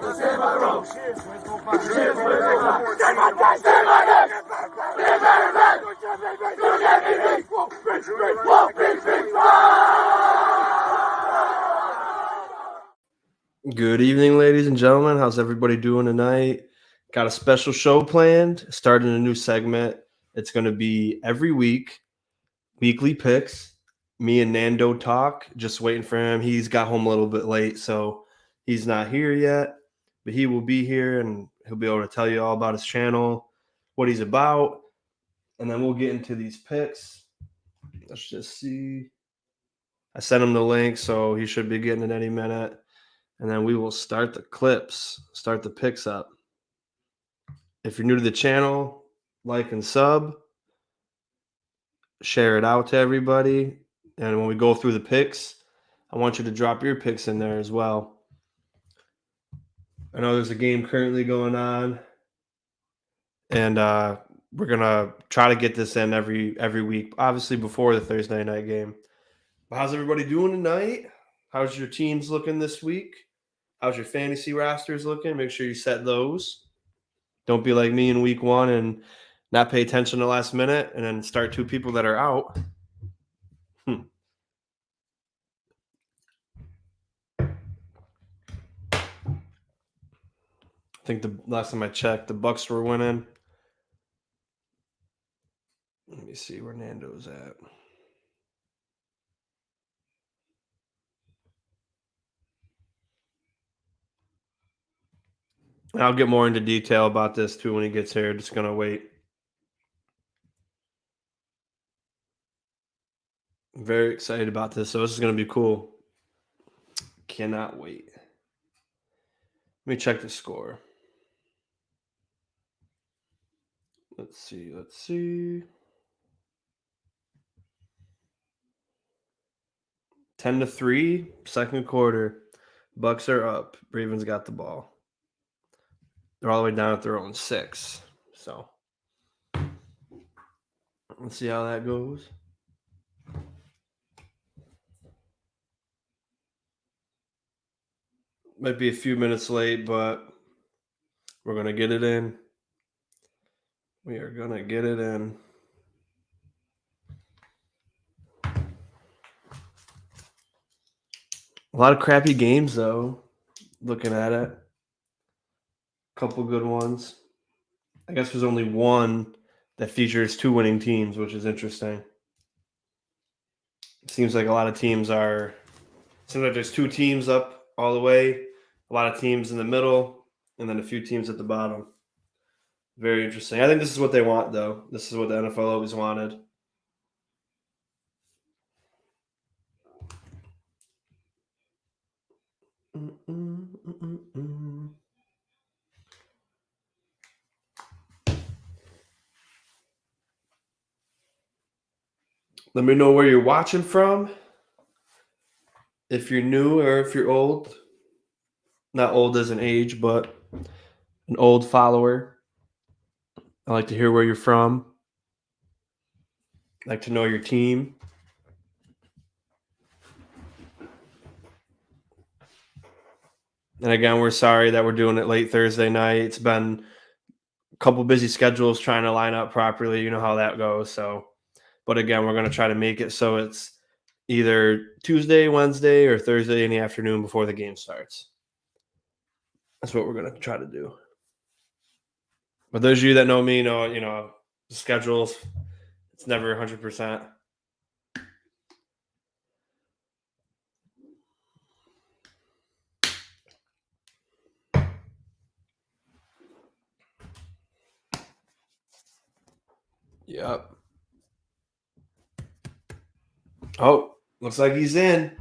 Good evening, ladies and gentlemen. How's everybody doing tonight? Got a special show planned, starting a new segment. It's going to be every week, weekly picks. Me and Nando talk, just waiting for him. He's got home a little bit late, so he's not here yet, but he will be here and he'll be able to tell you all about his channel, what he's about, and then we'll get into these picks. Let's just see. I sent him the link, so he should be getting it any minute. And then we will start the clips, start the picks up. If you're new to the channel, like and sub, share it out to everybody. And when we go through the picks, I want you to drop your picks in there as well. I know there's a game currently going on, and we're going to try to get this in every week, obviously before the Thursday night game. But how's everybody doing tonight? How's your teams looking this week? How's your fantasy rosters looking? Make sure you set those. Don't be like me in week one and not pay attention to the last minute and then start two people that are out. I think the last time I checked, the Bucks were winning. Let me see where Nando's at. And I'll get more into detail about this too when he gets here. Just going to wait. I'm very excited about this. So this is going to be cool. Cannot wait. Let me check the score. Let's see. 10-3, second quarter. Bucks are up. Ravens got the ball. They're all the way down at their own 6. So let's see how that goes. Might be a few minutes late, but we're going to get it in. We are going to get it in. A lot of crappy games, though, looking at it. Couple good ones. I guess there's only one that features 2 winning teams, which is interesting. It seems like a lot of teams are – seems like there's 2 teams up all the way, a lot of teams in the middle, and then a few teams at the bottom. Very interesting. I think this is what they want, though. This is what the NFL always wanted. Let me know where you're watching from. If you're new or if you're old. Not old as an age, but an old follower. I like to hear where you're from. I like to know your team. And again, we're sorry that we're doing it late Thursday night. It's been a couple busy schedules trying to line up properly. You know how that goes. But again, we're going to try to make it so it's either Tuesday, Wednesday, or Thursday in the afternoon before the game starts. That's what we're going to try to do. But those of you that know me know, the schedules, it's never 100%. Yep. Oh, looks like he's in.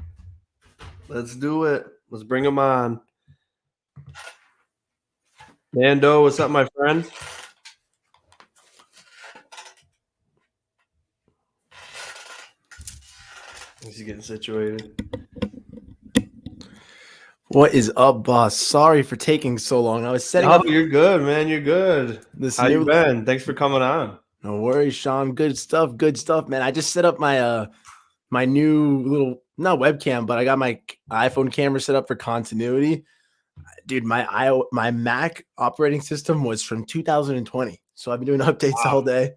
Let's do it. Let's bring him on. Nando, what's up, my friend? He's getting situated. What is up, boss? Sorry for taking so long. I was setting up. You're good, man. You're good. How you been? Thanks for coming on. No worries, Sean. Good stuff, man. I just set up my my new little, not webcam, but I got my iPhone camera set up for continuity. Dude, my Mac operating system was from 2020, so I've been doing updates all Wow. day.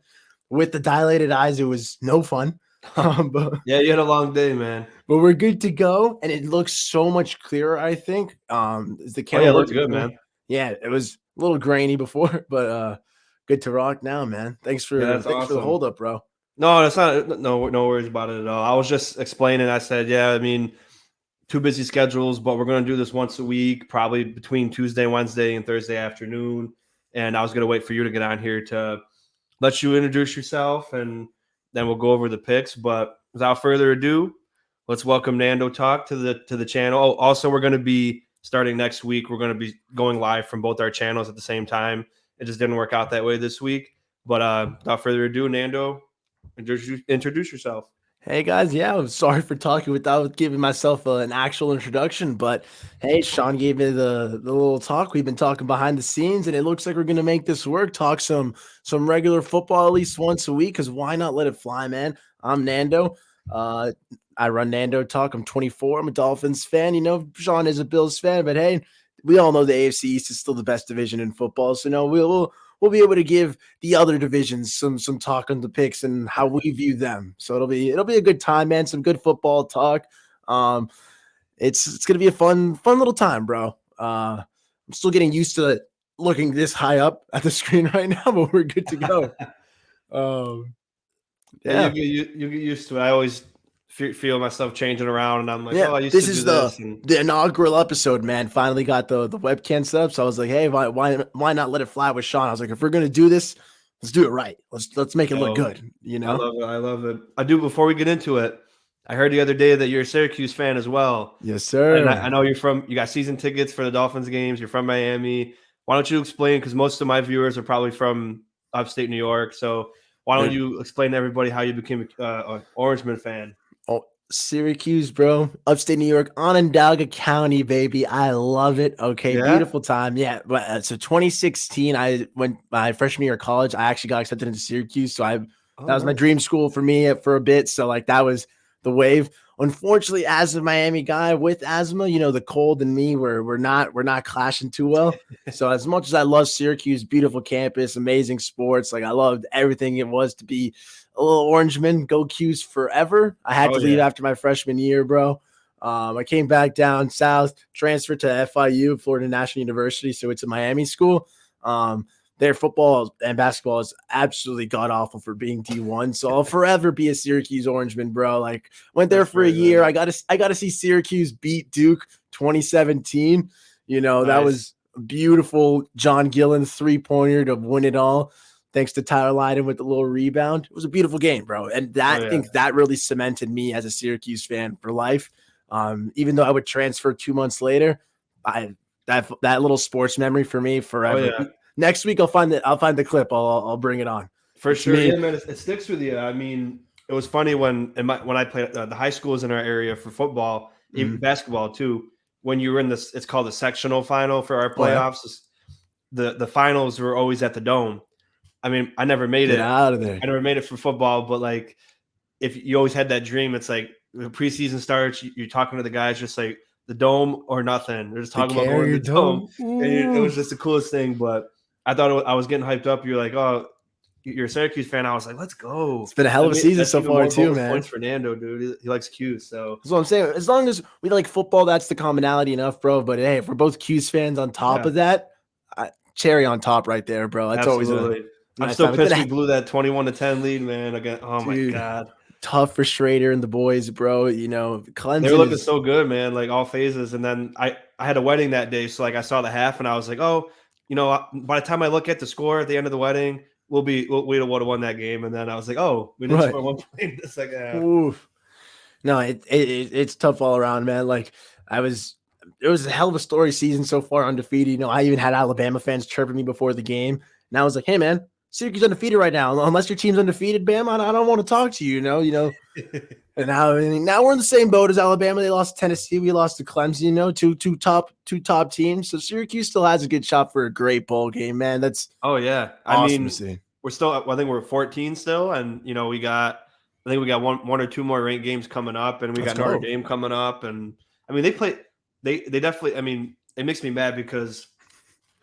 With the dilated eyes, it was no fun. But Yeah, you had a long day, man. we're good to go, and it looks so much clearer. I think. Is the Oh yeah, camera it looks working good, for me? man. Yeah, it was a little grainy before, but good to rock now, man. Yeah, that's Thanks for the awesome. hold up, bro. No, that's not. No worries about it at all. I was just explaining. I said, yeah, I mean, two busy schedules, but we're going to do this once a week, probably between Tuesday, Wednesday, and Thursday afternoon. And I was going to wait for you to get on here to let you introduce yourself, and then we'll go over the picks. But without further ado, let's welcome Nando Talk to the channel. Oh, also, we're going to be starting next week. We're going to be going live from both our channels at the same time. It just didn't work out that way this week. But without further ado, Nando, introduce yourself. Hey guys, yeah, I'm sorry for talking without giving myself an actual introduction, but hey, Sean gave me the little talk. We've been talking behind the scenes, and it looks like we're gonna make this work. Talk some regular football at least once a week, because why not let it fly, man? I'm Nando. Uh, I run Nando Talk. I'm 24. I'm a Dolphins fan. You know, Sean is a Bills fan, but hey, we all know the AFC East is still the best division in football. So no, we'll be able to give the other divisions some talk on the picks and how we view them. So it'll be a good time, man. Some good football talk. Um, it's gonna be a fun little time, bro. I'm still getting used to looking this high up at the screen right now, but we're good to go. Um, Yeah, you yeah. get you get used to it. I always feel myself changing around, and I'm like, Yeah, oh, I used to this do is this, and the inaugural episode, man. Finally got the webcam set up, so I was like, hey, why not let it fly with Sean? I was like, if we're gonna do this, let's do it right. Let's make it look yo, good, you I know? love it. I love it. I do. Before we get into it, I heard the other day that you're a Syracuse fan as well, Yes, and I sir. know you got season tickets for the Dolphins games. You're from Miami. Why don't you explain? Because most of my viewers are probably from upstate New York. So why don't Dude, you explain to everybody how you became an Orangeman fan? oh, Syracuse, bro. Upstate New York, Onondaga County, baby. I love it. Okay, Yeah. beautiful time. Yeah, but so 2016, I went my freshman year of college. I actually got accepted into Syracuse, so I Oh, that was my nice. dream school for me for a bit. So like that was the wave. Unfortunately, as a Miami guy with asthma, you know the cold and me we're not clashing too well. So as much as I love Syracuse, beautiful campus, amazing sports, like I loved everything it was to be a little Orangeman, go Qs forever. I had Oh to leave yeah. after my freshman year, bro. I came back down south, transferred to FIU, Florida National University, so it's a Miami school. Their football and basketball is absolutely god awful for being D1. So I'll forever be a Syracuse Orangeman, bro. Like went there That's for a great, year. man. I got to see Syracuse beat Duke 2017. You know, that Nice. was a beautiful John Gillen 3-pointer to win it all thanks to Tyler Lydon with the little rebound. It was a beautiful game, bro. And Oh that I yeah. think that really cemented me as a Syracuse fan for life. Even though I would transfer 2 months later, I that little sports memory for me Oh forever. yeah. Next week I'll find the clip. I'll bring it on. For It's sure, yeah, me. man. It sticks with you. I mean, it was funny when I played the high schools in our area for football, even Mhm. basketball too. When you were in this, it's called the sectional final for our Oh yeah, playoffs. The finals were always at the dome. I mean, I never made get it. out of there. I never made it for football, but like, if you always had that dream, it's like the preseason starts, you're talking to the guys, just like the dome or nothing. They're just The talking about going carrier to the dome, dome. and it Ooh. was just the coolest thing. But I thought I was getting hyped up. You're like, oh, you're a Syracuse fan. I was like, let's It's go. been a hell of a season That's so even far more too, bonus points man. for Nando, dude. He likes Q. So That's what I'm saying. As long as we like football, that's the commonality enough, bro. But hey, if we're both Q's fans on top yeah, of that, cherry on top right there, bro. That's always a absolutely. I'm nice still time. It's been pissed we a blew that 21-10 lead, man. Again, oh my dude god. tough for Schrader and the boys, bro. You know, They were Clemson looking is so good, man, like all phases. And then I had a wedding that day, so like I saw the half, and I was like, oh, by the time I look at the score at the end of the wedding, we would have won that game. And then I was like, oh, we didn't right. score one point in the second half. Oof. No, it's tough all around, man. Like I was, it was a hell of a story season so far, undefeated. You know, I even had Alabama fans chirping me before the game, and I was like, "Hey, man, Syracuse undefeated right now. Unless your team's undefeated, Bam, I don't want to talk to you." You know. And now we're in the same boat as Alabama. They lost to Tennessee. We lost to Clemson. You know, two top teams. So Syracuse still has a good shot for a great bowl game, man. That's Oh yeah, I awesome to mean, see. we're still. I think we're 14 still, and we got. I think we got one or two more ranked games coming up, and we Let's got Notre go. Dame coming up, and I mean they play. They definitely. I mean it makes me mad because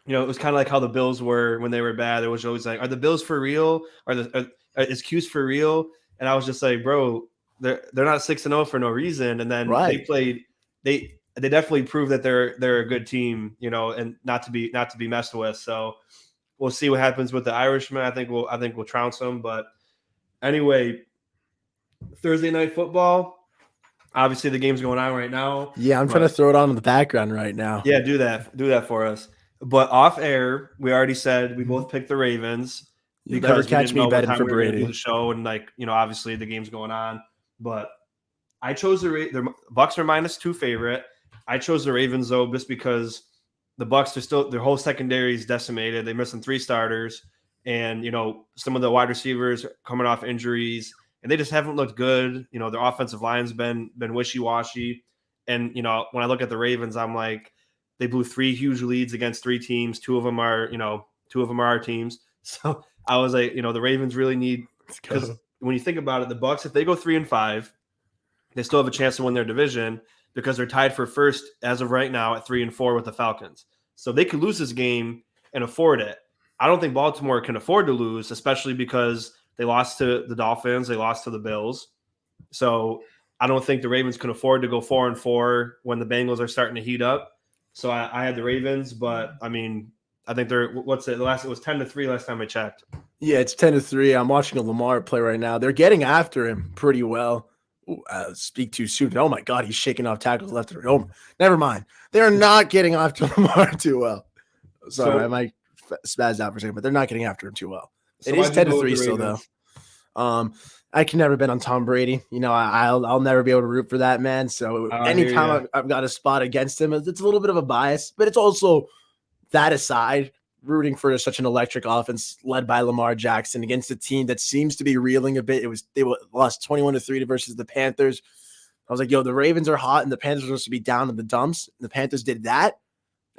it was kind of like how the Bills were when they were bad. It was always like, are the Bills for real? Is Q's for real? And I was just like, bro, they're not 6-0 for no reason. And then they Right. played. They definitely proved that they're a good team, and not to be messed with. So we'll see what happens with the Irishman. I think we'll trounce them. But anyway, Thursday night football. Obviously, the game's going on right now. Yeah, I'm trying to throw it on in the background right now. Yeah, do that for us. But off air, we already said we both picked the Ravens You'll never because we catch didn't me know what betting time for we were going to do Brady. the show, and obviously the game's going on. But I chose the Bucks are -2 favorite. I chose the Ravens though, just because the Bucks are still, their whole secondary is decimated. They're missing 3 starters, and some of the wide receivers coming off injuries, and they just haven't looked good. Their offensive line's been wishy washy, and when I look at the Ravens, I'm like, they blew 3 huge leads against 3 teams. 2 of them are our teams. So I was like, the Ravens really need, because when you think about it, the Bucks, if they go 3-5, they still have a chance to win their division because they're tied for first as of right now at 3-4 with the Falcons. So they could lose this game and afford it. I don't think Baltimore can afford to lose, especially because they lost to the Dolphins, they lost to the Bills. So I don't think the Ravens can afford to go 4-4 when the Bengals are starting to heat up. So I had the Ravens, but I mean, I think they're, it was 10-3 last time I checked. Yeah, it's 10-3. I'm watching a Lamar play right now. They're getting after him pretty well. Speak too soon. Oh my God, he's shaking off tackles left and right. Oh, never mind. They're not getting after Lamar too well. Sorry, I might spaz out for a second, but they're not getting after him too well. So it is 10-3 still though. I can never bet on Tom Brady. I'll never be able to root for that man. So anytime I've got a spot against him, it's a little bit of a bias, but it's also, that aside, rooting for such an electric offense led by Lamar Jackson against a team that seems to be reeling a bit. They lost 21-3 versus the Panthers. I was like, yo, the Ravens are hot and the Panthers are supposed to be down in the dumps. The Panthers did that.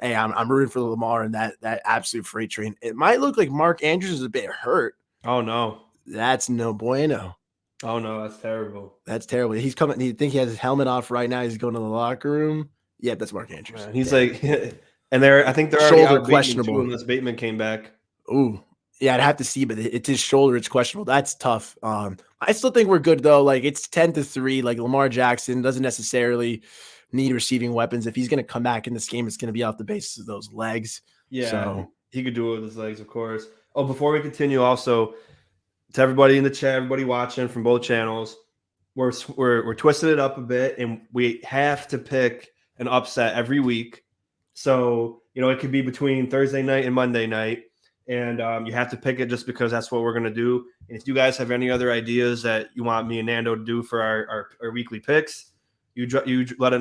Hey, I'm rooting for Lamar and that absolute freight train. It might look like Mark Andrews is a bit hurt. Oh no. That's no bueno. Oh no, that's terrible. That's terrible. He's coming. You think he has his helmet off right now? He's going to the locker room. Yeah, that's Mark Andrews. Man, he's like, and I think they're already out questionable too, unless Bateman came back. Ooh, yeah, I'd have to see, but it's his shoulder. It's questionable. That's tough. I still think we're good though. Like, it's 10-3. Like, Lamar Jackson doesn't necessarily need receiving weapons. If he's going to come back in this game, it's going to be off the basis of those legs. Yeah, so he could do it with his legs, of course. Oh, before we continue, also to everybody in the chat, everybody watching from both channels, we're twisting it up a bit, and we have to pick an upset every week. So it could be between Thursday night and Monday night, and you have to pick it just because that's what we're going to do. And if you guys have any other ideas that you want me and Nando to do for our weekly picks, you let us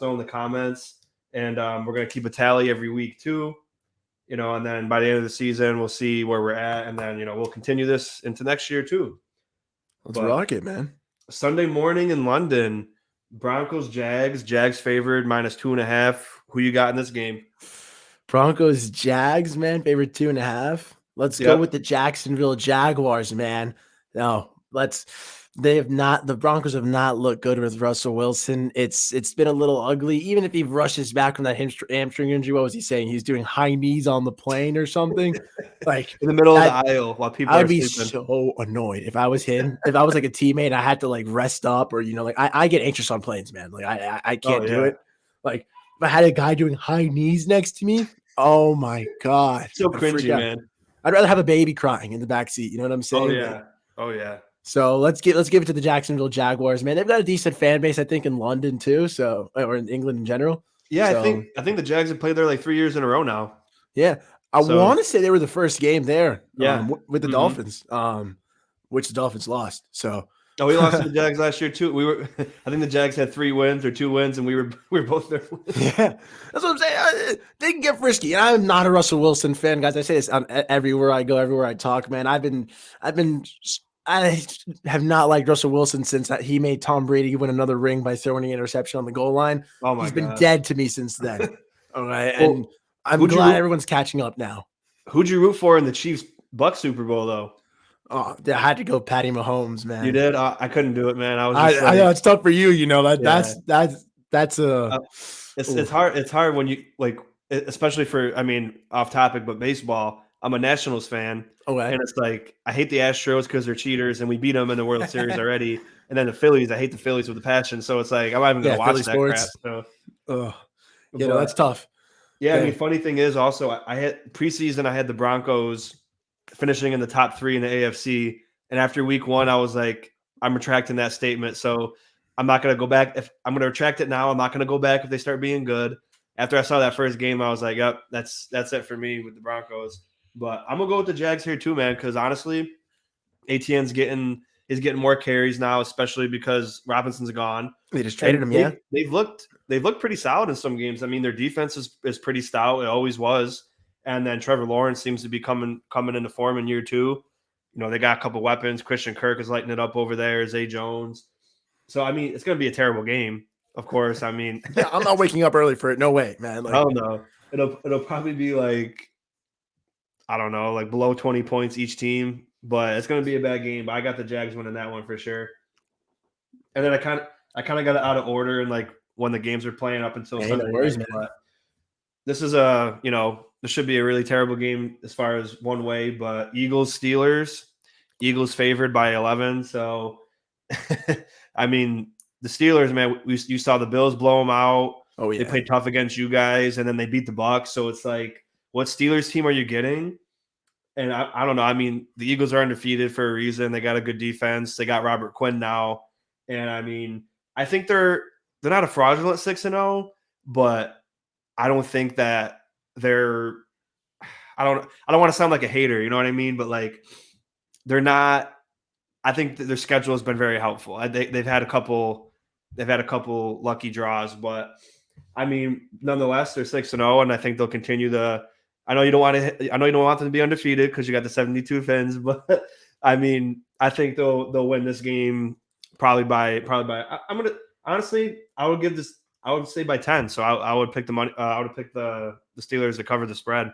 know in the comments, and we're going to keep a tally every week too. And then by the end of the season, we'll see where we're at, and then we'll continue this into next year too. Let's rock it, man. Sunday morning in London, Broncos Jags favored -2.5. Who you got in this game? Broncos Jags, man, favorite 2.5. Let's go with the Jacksonville Jaguars, man. No, the Broncos have not looked good with Russell Wilson. It's been a little ugly. Even if he rushes back from that hamstring injury, what was he saying? He's doing high knees on the plane or something. Like, in the middle of the aisle while people I'd are be sleeping. So annoyed if I was him. If I was like a teammate and I had to like rest up, or I get anxious on planes, man. Like, I can't do it. Like, if I had a guy doing high knees next to me, oh my God. So cringy, man. I'd rather have a baby crying in the back seat. You know what I'm saying? Oh yeah. Oh yeah. So let's give it to the Jacksonville Jaguars, man. They've got a decent fan base, I think, in London too. So, or in England in general. Yeah, I think the Jags have played there like 3 years in a row now. Yeah, I want to say they were the first game there. Yeah, with the Dolphins, which the Dolphins lost. So. Oh, we lost to the Jags last year too. I think the Jags had 3 wins or 2 wins, and we were both there. Yeah, that's what I'm saying. They can get frisky, and I'm not a Russell Wilson fan, guys. I say this on everywhere I go, everywhere I talk, man. I have not liked Russell Wilson since he made Tom Brady win another ring by throwing an interception on the goal line. Oh my He's God. been dead to me since then. All right, and I'm glad everyone's catching up now. Who'd you root for in the Chiefs-Bucks Super Bowl though? Oh, I had to go Patty Mahomes, man. You did? I couldn't do it, man. I know it's tough for you. That's It's Ooh. hard. It's hard when you like, especially for, I mean, off topic, but baseball. I'm a Nationals fan, Okay. and it's like I hate the Astros because they're cheaters, and we beat them in the World Series already. And then the Phillies, I hate the Phillies with a passion. So it's like I'm not even gonna Yeah, watch Philly that crap. sports. So, Ugh. Yeah, no, that's but tough. yeah, I mean, Dang. funny thing is also I had preseason. I had the Broncos finishing in the top 3 in the AFC, and after week 1, I was like, I'm retracting that statement. So I'm not gonna go back. If I'm gonna retract it now, I'm not gonna go back if they start being good. After I saw that first game, I was like, yep, that's it for me with the Broncos. But I'm gonna go with the Jags here too, man, because honestly, ATN's getting is getting more carries now, especially because Robinson's gone. They just traded And him, yeah? they've looked pretty solid in some games. I mean, their defense is pretty stout. It always was. And then Trevor Lawrence seems to be coming into form in year 2. You know, they got a couple weapons. Christian Kirk is lighting it up over there, Zay Jones. So I mean, it's gonna be a terrible game, of course. I mean, Yeah, I'm not waking up early for it. No way, man. I Like, don't know. It'll probably be like, I don't know, like below 20 points each team, but it's gonna be a bad game. But I got the Jags winning that one for sure. And then I kind of got it out of order and like when the games are playing up until hey, no Sunday worries, night. man. But this is a, this should be a really terrible game as far as one way. But Eagles favored by 11. So I mean, the Steelers, man, you saw the Bills blow them out. Oh They yeah. played tough against you guys, and then they beat the Bucks. So it's like, what Steelers team are you getting? And I don't know. I mean, the Eagles are undefeated for a reason. They got a good defense. They got Robert Quinn now, and I mean, I think they're not a fraudulent 6-0, but I don't think that they're. I don't want to sound like a hater. You know what I mean? But like, they're not. I think that their schedule has been very helpful. They've had a couple. They've had a couple lucky draws, but I mean, nonetheless, they're 6-0, and I think they'll continue the. I know you don't want to. I know you don't want them to be undefeated because you got the 72 fins, but I mean, I think they'll win this game probably by. I'm gonna honestly, I would give this. I would say by 10. So I would pick the money. I would pick the Steelers to cover the spread.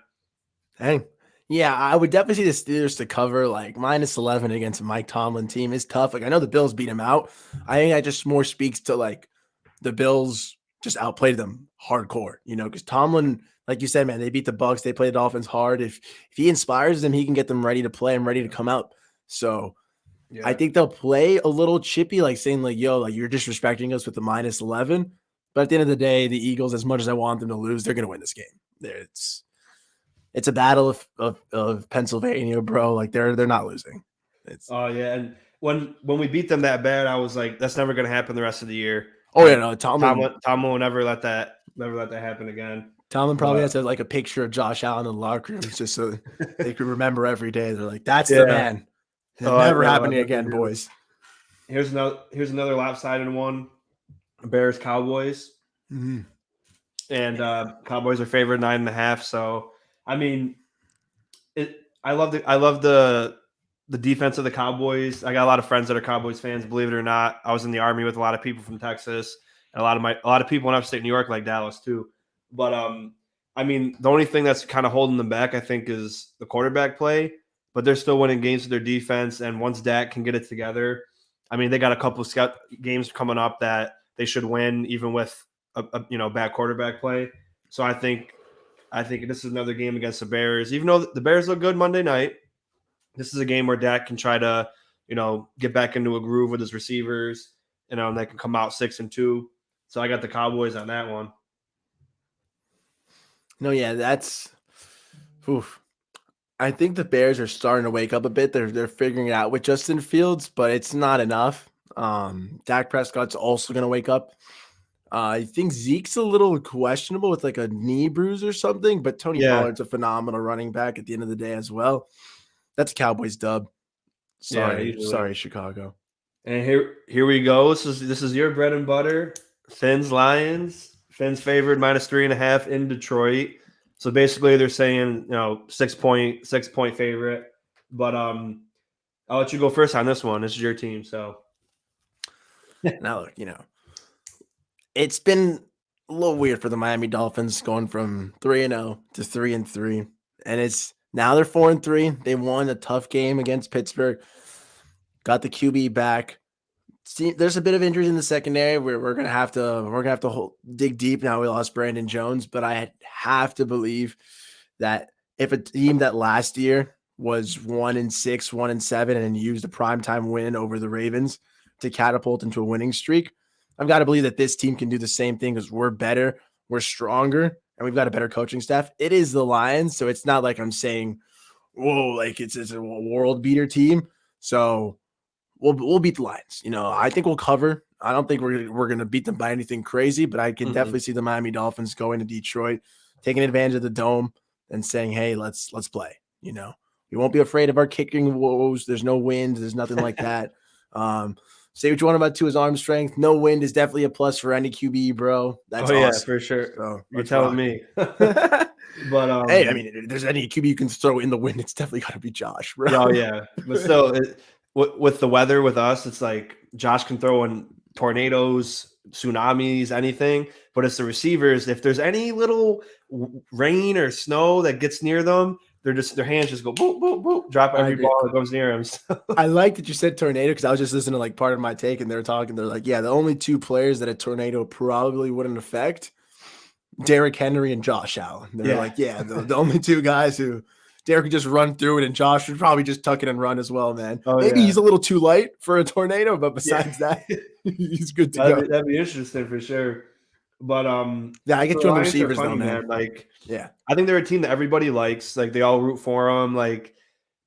Dang. Yeah, I would definitely see the Steelers to cover like -11 against a Mike Tomlin team is tough. Like I know the Bills beat him out. I think that just more speaks to like the Bills just outplayed them hardcore, because Tomlin, like you said, man, they beat the Bucks. They played the Dolphins hard. If he inspires them, he can get them ready to play and ready to come out. So I Yeah. think they'll play a little chippy, like saying like, "Yo, like you're disrespecting us with the -11." But at the end of the day, the Eagles, as much as I want them to lose, they're going to win this game. It's a battle of Pennsylvania, bro. Like they're not losing. It's Oh yeah, and when we beat them that bad, I was like, that's never going to happen the rest of the year. oh yeah, Like no, Tomlin. Tomlin will never let that happen again. Tomlin probably But has like a picture of Josh Allen in the locker room just so they could remember every day. They're like, "That's the yeah, man." oh, Never no, I happening definitely again, do. boys. Here's another lopsided one. Bears Cowboys, Mhm. and Cowboys are favored 9.5. So I mean, I love the defense of the Cowboys. I got a lot of friends that are Cowboys fans. Believe it or not, I was in the Army with a lot of people from Texas, and a lot of people in upstate New York, like Dallas too. But I mean, the only thing that's kind of holding them back, I think, is the quarterback play. But they're still winning games with their defense, and once Dak can get it together, I mean, they got a couple of games coming up that they should win, even with a bad quarterback play. So I think this is another game against the Bears. Even though the Bears look good Monday night, this is a game where Dak can try to, get back into a groove with his receivers, and they can come out 6-2. So I got the Cowboys on that one. No, yeah, that's. Oof. I think the Bears are starting to wake up a bit. They're figuring it out with Justin Fields, but it's not enough. Dak Prescott's also going to wake up. I think Zeke's a little questionable with like a knee bruise or something, but Tony Yeah, Pollard's a phenomenal running back at the end of the day as well. That's a Cowboys dub. yeah, Sorry, easily. sorry, Chicago. And here we go. This is your bread and butter. Fins Lions. Fins favored -3.5 in Detroit. So basically, they're saying 6 point favorite. But I'll let you go first on this one. This is your team, so Now look, it's been a little weird for the Miami Dolphins going from 3-0 to 3-3. And it's now they're 4-3. They won a tough game against Pittsburgh. Got the QB back. there's a bit of injuries in the secondary where we're gonna have to dig deep now. We lost Brandon Jones, but I have to believe that if a team that last year was 1-6, 1-7, and used a primetime win over the Ravens to catapult into a winning streak, I've got to believe that this team can do the same thing because we're better, we're stronger, and we've got a better coaching staff. It is the Lions, so it's not like I'm saying, whoa, like it's a world beater team. So we'll beat the Lions. I think we'll cover. I don't think we're gonna beat them by anything crazy, but I can Mhm. definitely see the Miami Dolphins going to Detroit, taking advantage of the dome, and saying, "Hey, let's play." We won't be afraid of our kicking woes. There's no wind. There's nothing like that. Um, Say what you want about Tua's arm strength. No wind is definitely a plus for any QB, bro. That's Oh yeah, awesome. for sure. So You're let's telling rock. me. But Hey, I mean, if there's any QB you can throw in the wind, it's definitely got to be Josh, bro. yeah, oh yeah, but still, with the weather with us, it's like Josh can throw in tornadoes, tsunamis, anything. But it's the receivers. If there's any little rain or snow that gets near them, their hands just go boop boop boop, drop I every agree. ball that goes near them. So, I like that you said tornado because I was just listening to like part of my take and they're talking. They're like, yeah, the only two players that a tornado probably wouldn't affect, Derrick Henry and Josh Allen. They're yeah. like, yeah, the only two guys who Derrick could just run through it and Josh would probably just tuck it and run as well, man. Oh Maybe yeah, he's a little too light for a tornado, but yeah. besides that, he's good to go. That'd be interesting for sure. But Yeah, I get the you on the Lions are receivers though, funny, man. man. Like Yeah, I think they're a team that everybody likes. Like they all root for them. Like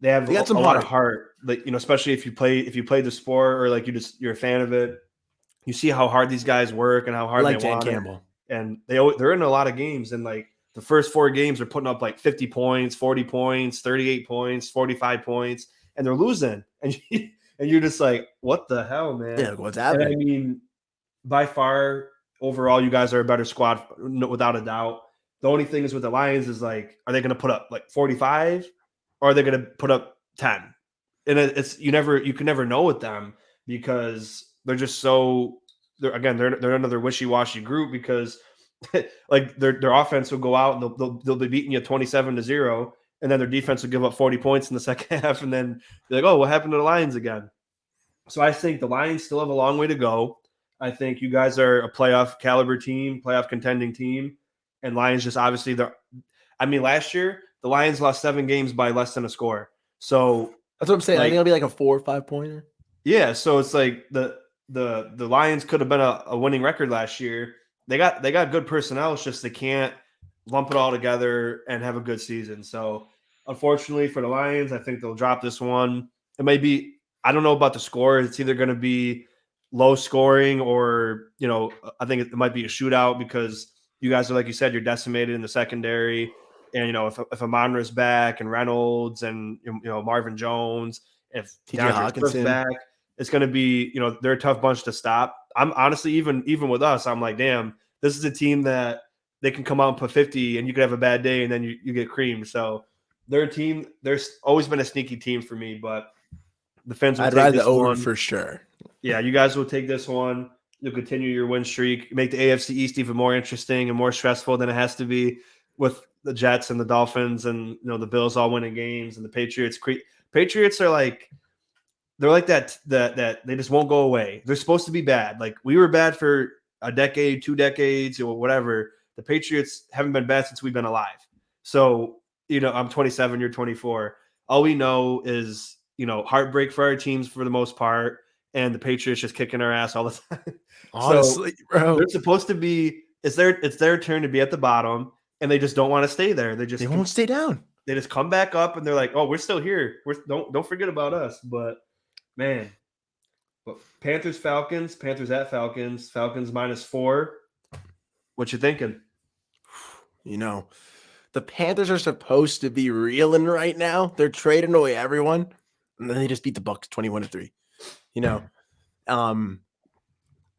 they have they got some a lot of heart. heart. Like especially if you play the sport or like you're a fan of it. You see how hard these guys work and how I hard they like Dan want it, Campbell. and they're in a lot of games. And like the first 4 games, are putting up like 50 points, 40 points, 38 points, 45 points, and they're losing. And you're just like, what the hell, Yeah, man? like, what's And I happening? mean, by far overall, you guys are a better squad, without a doubt. The only thing is with the Lions is like, are they going to put up like 45, or are they going to put up 10? And it's you can never know with them because they're just so they're another wishy washy group because like their offense will go out and they'll be beating you 27-0, and then their defense will give up 40 points in the second half, and then they're like, oh, what happened to the Lions again? So I think the Lions still have a long way to go. I think you guys are a playoff caliber team, playoff contending team, and Lions just obviously they're. I mean, last year the Lions lost 7 games by less than a score. So That's what I'm saying. I think like, it'll be like a 4 or 5 pointer. yeah, so it's like the Lions could have been a winning record last year. They got good personnel. It's just they can't lump it all together and have a good season. So unfortunately for the Lions, I think they'll drop this one. It may be, I don't know about the score. It's either going to be low scoring or I think it might be a shootout because you guys are, like you said, you're decimated in the secondary. And if Amonra's back and Reynolds and Marvin Jones, if TJ DeAndre Swift's Hawkinson. back, it's going to be, they're a tough bunch to stop. I'm honestly, even with us, I'm like, damn, this is a team that they can come out and put 50 and you could have a bad day and then you get creamed. So they're a team, there's always been a sneaky team for me, but the fans will I'd take ride the this over one. for sure. Yeah, you guys will take this one. You'll continue your win streak, make the AFC East even more interesting and more stressful than it has to be with the Jets and the Dolphins and the Bills all winning games and the Patriots. Patriots are like, they're like that they just won't go away. They're supposed to be bad. Like we were bad for a decade, 2 decades, or whatever. The Patriots haven't been bad since we've been alive. So, I'm 27, you're 24. All we know is, heartbreak for our teams for the most part, and the Patriots just kicking our ass all the time. So Honestly, bro. they're supposed to be it's their turn to be at the bottom, and they just don't want to stay there. They won't stay down. They just come back up and they're like, oh, we're still here. Don't forget about us. But man, but Panthers at Falcons, Falcons -4. What you thinking? You know, the Panthers are supposed to be reeling right now. They're trading away everyone, and then they just beat the Bucks 21-3. You know, um,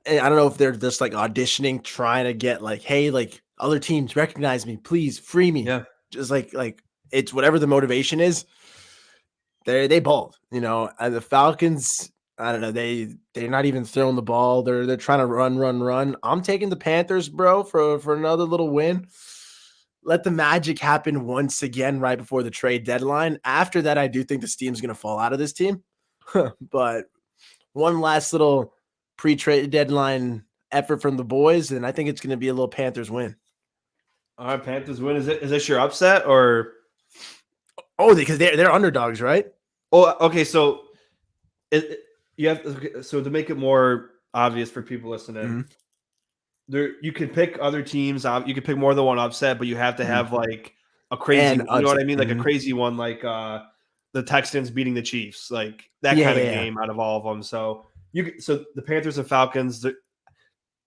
and I don't know if they're just like auditioning, trying to get like, hey, like other teams recognize me, please free me. Yeah. Just like it's whatever the motivation is. They balled, and the Falcons. I don't know. They're not even throwing the ball. They're trying to run. I'm taking the Panthers, bro, for another little win. Let the magic happen once again right before the trade deadline. After that, I do think the steam's going to fall out of this team. But one last little pre-trade deadline effort from the boys, and I think it's going to be a little Panthers win. All right, Panthers win. Is this your upset or? Oh, because they're underdogs, right? Oh, okay. So you have so to make it more obvious for people listening, Mhm. there you can pick other teams. You can pick more than one upset, but you have to Mhm. have like a crazy. And You know what upset. I mean? Like a Mhm. crazy one, like the Texans beating the Chiefs, like that Yeah, kind yeah, of yeah. game out of all of them. So the Panthers and Falcons.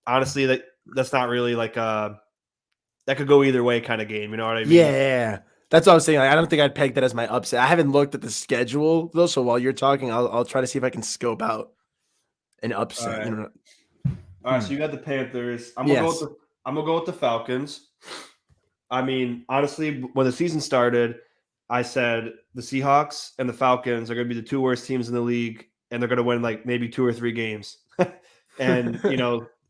Honestly, that's not really like that could go either way kind of game. You know what I Yeah, mean? yeah, yeah. That's what I was saying. Like, I don't think I'd peg that as my upset. I haven't looked at the schedule though, so while you're talking, I'll try to see if I can scope out an All upset. right. You know. All right, so you got the Panthers. Yes. I'm gonna go with the Falcons. I mean, honestly, when the season started, I said the Seahawks and the Falcons are gonna be the two worst teams in the league, and they're gonna win like maybe 2 or 3 games. And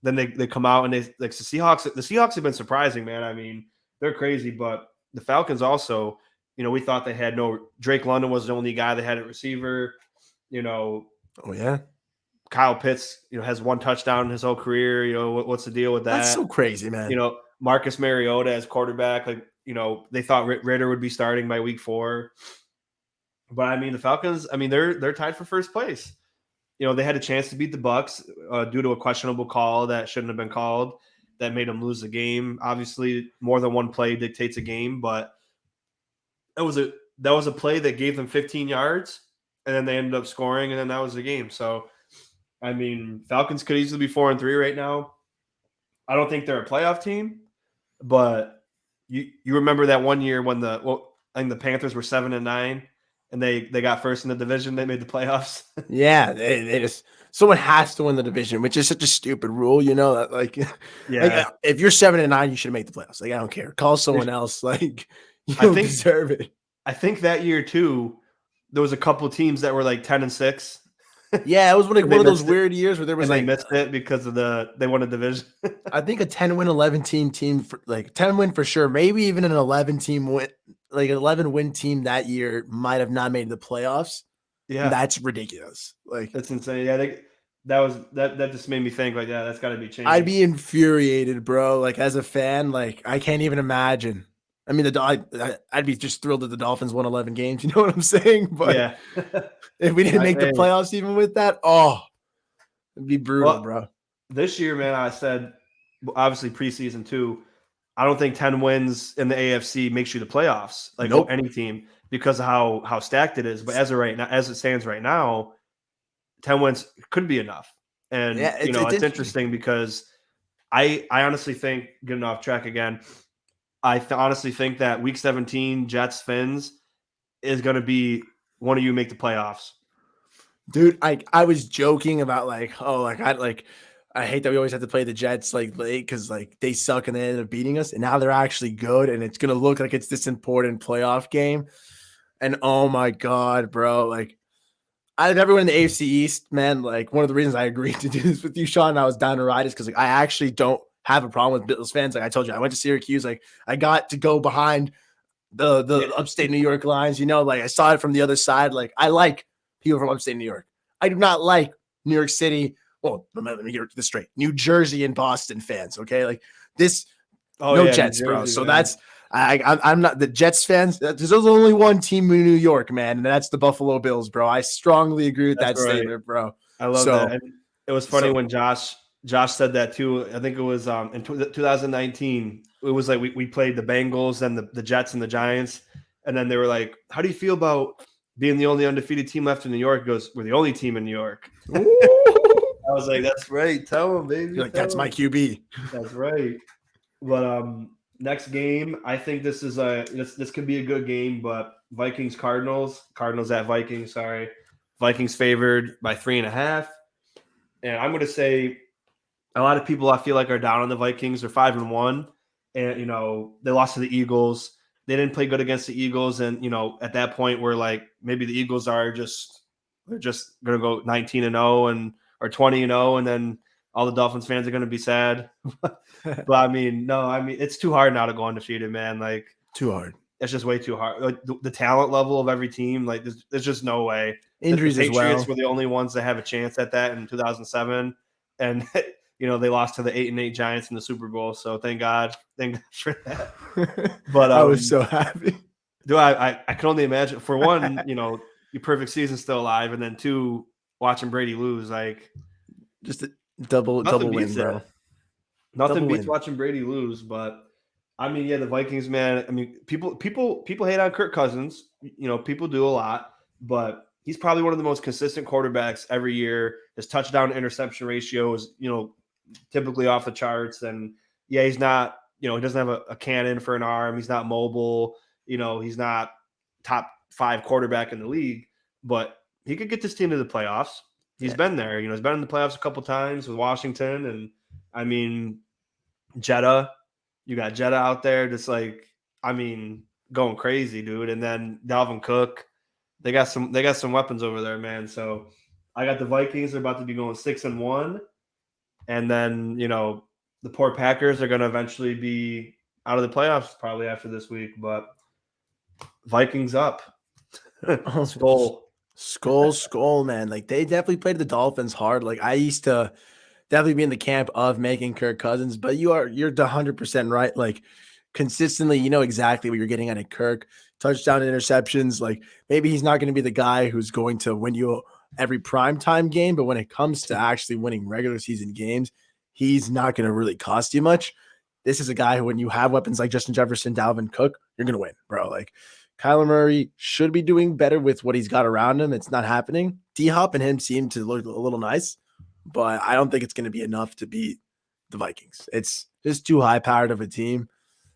then they come out and they like the Seahawks. The Seahawks have been surprising, man. I mean, they're crazy, but the Falcons also. We thought they had no Drake London was the only guy they had at receiver. You know, Oh yeah. Kyle Pitts, has one touchdown in his whole career. What's the deal with That's that? so crazy, man. Marcus Mariota as quarterback. Like, they thought Ritter would be starting by week 4. But I mean, the Falcons, I mean, they're tied for first place. They had a chance to beat the Bucks due to a questionable call that shouldn't have been called that made them lose the game. Obviously, more than one play dictates a game, but that was a play that gave them 15 yards, and then they ended up scoring, and then that was the game. So I mean, Falcons could easily be 4-3 right now. I don't think they're a playoff team, but you remember that one year when I think the Panthers were 7-9 and they got first in the division. They made the playoffs. Yeah, they just someone has to win the division, which is such a stupid rule, that, like, like Yeah, if you're 7-9, you should make the playoffs. Like I don't care, call someone else. Like you I don't think deserve it. I think that year too, there was a couple teams that were like 10-6. Yeah, it was like and one they of those missed it, weird years where there was and they like missed it because of they won a division. I think a 10-win, 11 team for like 10-win for sure. Maybe even an 11 team win, like an 11-win team that year might have not made the playoffs. And Yeah, that's ridiculous. Like that's insane. Yeah, that just made me think like, yeah, that's got to be I'd changed. be infuriated, bro. Like as a fan, like I can't even imagine. I mean, I'd be just thrilled that the Dolphins won 11 games. You know what I'm saying? But Yeah. if we didn't make the Hey, playoffs even with that, oh, it'd be brutal, well, bro. this year, man, I said obviously preseason too. I don't think 10 wins in the AFC makes you the playoffs, like Nope. any team, because of how stacked it is. But as it stands right now, 10 wins could be enough. And Yeah, it's it's interesting. interesting because I honestly think, getting off track again, honestly think that week 17 Jets Fins is going to be one of you make the playoffs. Dude, I was joking about I hate that we always have to play the Jets like late because like they suck and they ended up beating us, and now they're actually good, and it's gonna look like it's this important playoff game. And oh my god, bro, like everyone in the AFC East, man, like one of the reasons I agreed to do this with you, Sean, and I was down to ride is because like I actually don't have a problem with Bills fans. Like I told you, I went to Syracuse, like I got to go behind Yeah. the upstate New York lines, like I saw it from the other side. Like I like people from upstate New York. I do not like New York City. Well, let me get this straight. New Jersey and Boston fans. Okay. Like this, Oh no yeah, New Jets, bro. Jersey, So man. that's, I'm not the Jets fans. There's only one team in New York, man, and that's the Buffalo Bills, bro. I strongly agree with That's that right. statement, bro. I love that. So, And it was funny so when Josh said that too. I think it was in 2019. It was like we played the Bengals and the Jets and the Giants, and then they were like, "How do you feel about being the only undefeated team left in New York?" He goes, "We're the only team in New York." I was like, "That's right. Tell him, baby. you're like, Tell that's my him. QB. That's right." But next game, I think this could be a good game. But Cardinals at Vikings. Sorry, Vikings favored by 3.5. And I'm going to say a lot of people I feel like are down on the Vikings. They're 5-1, and they lost to the Eagles. They didn't play good against the Eagles, and at that point, we're like maybe the Eagles they're just going to go 19-0 and or 20-0, and then all the Dolphins fans are going to be sad. But I mean, no, I mean it's too hard now to go undefeated, man. Like Too hard. it's just way too hard. Like the talent level of every team, like there's just no way. The Injuries as Patriots well. were the only ones that have a chance at that in 2007. and they lost to the 8-8 Giants in the Super Bowl. So thank God for that. But I was so happy. do I can only imagine. For one, your perfect season's still alive, and then two, watching Brady lose, like Just a double nothing win, beats it. bro. Nothing Double beats win. watching Brady lose. But I mean, yeah, the Vikings, man. I mean, people hate on Kirk Cousins. People do a lot, but he's probably one of the most consistent quarterbacks every year. His touchdown to interception ratio is, typically off the charts. And yeah, he's not, he doesn't have a cannon for an arm. He's not mobile. He's not top 5 quarterback in the league, but he could get this team to the playoffs. He's been there. He's been in the playoffs a couple times with Washington, and I mean, Jetta, you got Jetta out there, just like, I mean, going crazy, dude. And then Dalvin Cook, they got some weapons over there, man. So I got the Vikings. They're about to be going 6-1, and then the poor Packers are going to eventually be out of the playoffs probably after this week. But Vikings up, Skull, man. Like they definitely played the Dolphins hard. Like I used to definitely be in the camp of making Kirk Cousins, but you're 100% right. Like consistently, you know exactly what you're getting out of Kirk. Touchdown interceptions. Like maybe he's not going to be the guy who's going to win you every primetime game, but when it comes to actually winning regular season games, he's not going to really cost you much. This is a guy who, when you have weapons like Justin Jefferson, Dalvin Cook, you're going to win, bro. Like Kyler Murray should be doing better with what he's got around him. It's not happening. D-Hop and him seem to look a little nice, but I don't think it's going to be enough to beat the Vikings. It's just too high powered of a team.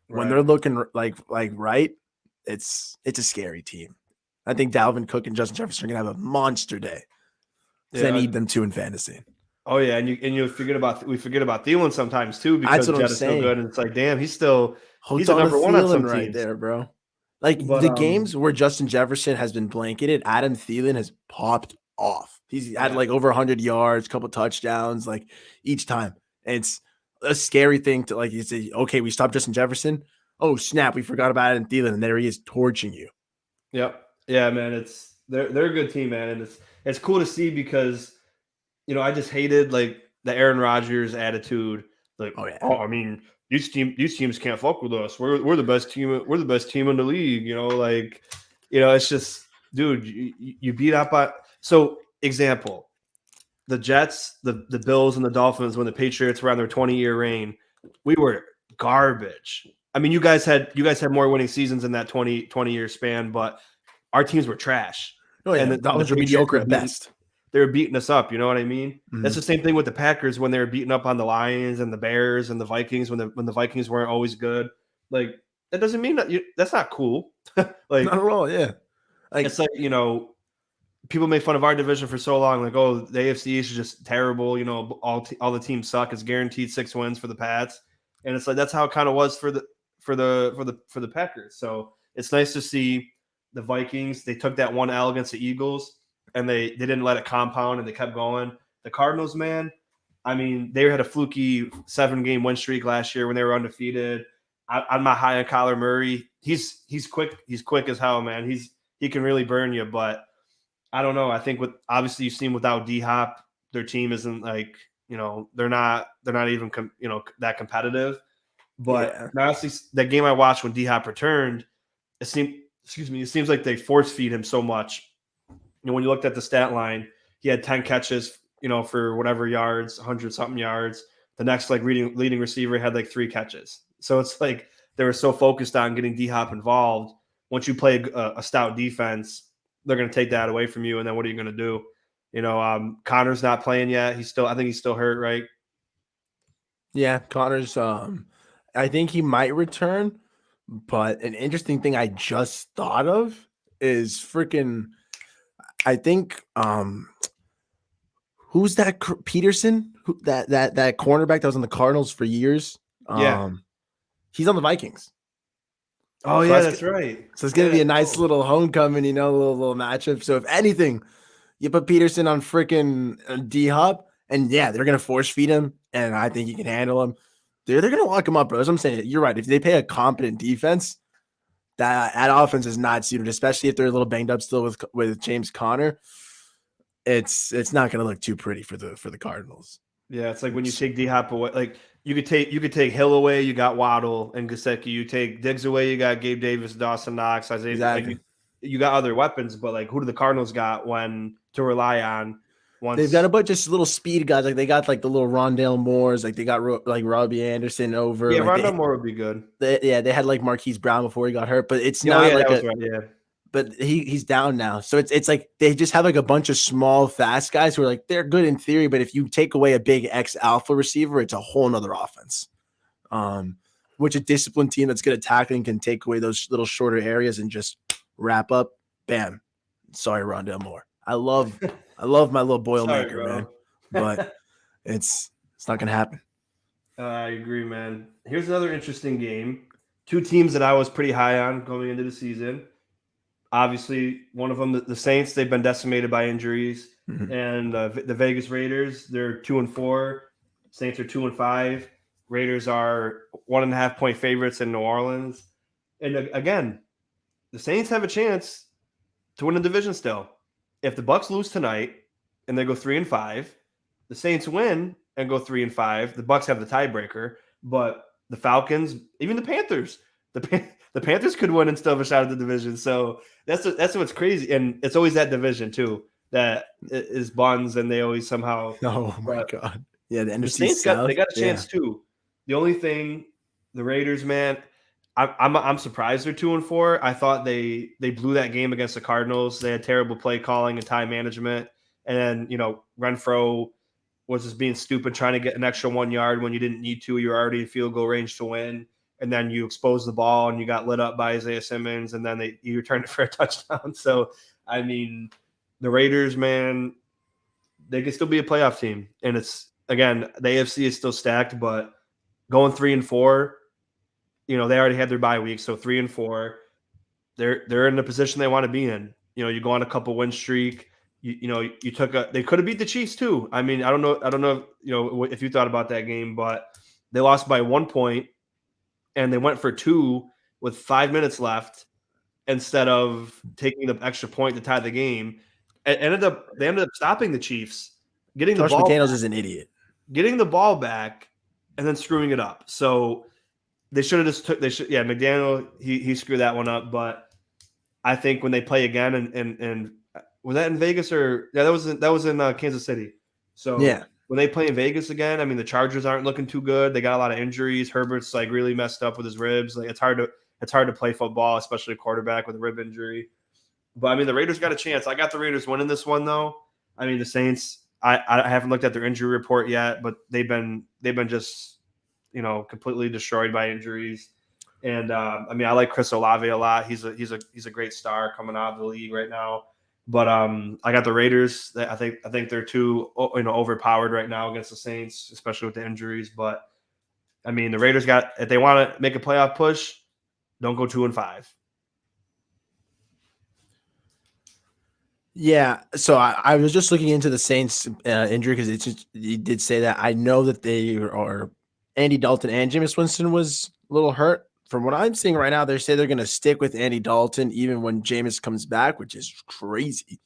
When they're looking like right, it's a scary team. I think Dalvin Cook and Justin Jefferson are going to have a monster day because I need them too in fantasy. Oh yeah, and we forget about Thielen sometimes too, because Jett is so good, and it's like, damn, he's a number one on some right teams there, bro. Like But the games where Justin Jefferson has been blanketed, Adam Thielen has popped off. He's had like over 100 yards, couple touchdowns, like each time. And it's a scary thing to like you say, okay, we stopped Justin Jefferson. Oh snap, we forgot about Adam Thielen, and there he is torching you. Yep. Yeah, man. They're a good team, man, and it's cool to see because I just hated like the Aaron Rodgers attitude. Like, I mean, these teams can't fuck with us. We're the best team. We're the best team in the league. It's just, dude, you beat up on. So example, the Jets, the Bills, and the Dolphins, when the Patriots were on their 20-year reign, we were garbage. I mean, you guys had more winning seasons in that 20-year span, but our teams were trash. Oh yeah, and the Dolphins were mediocre at best. They were beating us up. You know what I mean? Mm-hmm. That's the same thing with the Packers when they were beating up on the Lions and the Bears and the Vikings when the Vikings weren't always good. Like, that doesn't mean that's not cool. Like, not at all. Yeah, it's like, people make fun of our division for so long. Like, oh, the AFC East is just terrible. All the teams suck. It's guaranteed 6 wins for the Pats, and it's like that's how it kind of was for the Packers. So it's nice to see the Vikings. They took that 1 L against the Eagles, and they didn't let it compound, and they kept going. The Cardinals, man, I mean, they had a fluky 7-game win streak last year when they were undefeated. I'm not high on Kyler Murray. He's quick. He's quick as hell, man. He can really burn you, but I don't know. I think obviously you've seen without D-Hop, their team isn't like, they're not even that competitive. But honestly, that game I watched when D-Hop returned, it seems like they force feed him so much. When you looked at the stat line, he had 10 catches, for whatever yards, 100 something yards. The next leading receiver had like 3 catches. So it's like they were so focused on getting D-Hop involved. Once you play a stout defense, they're going to take that away from you, and then what are you going to do? Connor's not playing yet. I think he's still hurt, right? Yeah, Connor's. I think he might return, but an interesting thing I just thought of is freaking. I think who's that Peterson? That cornerback that was on the Cardinals for years? He's on the Vikings. Oh, so that's right. So it's gonna be a nice little homecoming, little matchup. So if anything, you put Peterson on freaking D-Hop, and yeah, they're gonna force feed him, and I think he can handle him. They're gonna lock him up, bro. As I'm saying, you're right. If they play a competent defense, that offense is not suited, especially if they're a little banged up still with James Conner. It's not gonna look too pretty for the Cardinals. Yeah, it's like when you take D Hop away, like you could take Hill away, you got Waddle and Gesicki. You take Diggs away, you got Gabe Davis, Dawson Knox, Isaiah. Like Exactly. you got other weapons, but like who do the Cardinals got when to rely on They've got once? a bunch of little speed guys. Like they got like the little Rondale Moores. Like they got like Robbie Anderson over. Yeah, Like Rondell Moore would be good. they had like Marquise Brown before he got hurt, but it's Oh not yeah, like that was a. right. Yeah, But he's down now, so it's like they just have like a bunch of small, fast guys who are like they're good in theory, but if you take away a big X alpha receiver, it's a whole nother offense. Um, which a disciplined team that's good at tackling can take away those little shorter areas and just wrap up. Bam. Sorry, Rondell Moore. I love my little sorry, Boilermaker, man, bro. but it's not gonna happen. I agree, man. Here's another interesting game. Two teams that I was pretty high on going into the season. Obviously, one of them, the Saints, they've been decimated by injuries, Mhm. and the Vegas Raiders, they're 2-4. Saints are 2-5. Raiders are 1.5 point favorites in New Orleans. And again, the Saints have a chance to win the division still. If the Bucks lose tonight and they go 3-5, the Saints win and go 3-5. The Bucks have the tiebreaker, but the Falcons, even the Panthers, the Panthers could win and still have a shot at the division. So that's what's crazy, and it's always that division too that is buns, and they always somehow. Oh my But god. Yeah, the the NFC Saints got they South. got a Yeah. chance too. The only thing, the Raiders, man, I'm surprised they're 2-4. I thought they blew that game against the Cardinals. They had terrible play calling and time management, and then Renfro was just being stupid, trying to get an extra 1 yard when you didn't need to. You're already in field goal range to win, and then you exposed the ball and you got lit up by Isaiah Simmons, and then you returned it for a touchdown. So I mean, the Raiders, man, they can still be a playoff team, and it's again the AFC is still stacked, but going 3-4, they already had their bye week, so 3-4, they're in the position they want to be in. You go on a couple win streak. You took they could have beat the Chiefs too. I mean, I don't know if you thought about that game, but they lost by 1 point, and they went for two with 5 minutes left instead of taking the extra point to tie the game. They ended up stopping the Chiefs, getting the Josh ball McDaniels is an idiot. getting the ball back, and then screwing it up. So they should have just took. McDaniel he screwed that one up, but I think when they play again and was that in Vegas or that was in Kansas City. So Yeah. when they play in Vegas again, I mean the Chargers aren't looking too good. They got a lot of injuries. Herbert's like really messed up with his ribs. Like it's hard to play football, especially a quarterback with a rib injury. But I mean the Raiders got a chance. I got the Raiders winning this one though. I mean the Saints. I haven't looked at their injury report yet, but they've been just completely destroyed by injuries. And I mean, I like Chris Olave a lot. He's a great star coming out of the league right now. But I got the Raiders. I think they're too overpowered right now against the Saints, especially with the injuries. But I mean, the Raiders got if they want to make a playoff push, don't go 2-5. Yeah, so I was just looking into the Saints injury because it's just you did say that. I know that they are Andy Dalton and Jameis Winston was a little hurt. From what I'm seeing right now, they say they're going to stick with Andy Dalton even when Jameis comes back, which is crazy.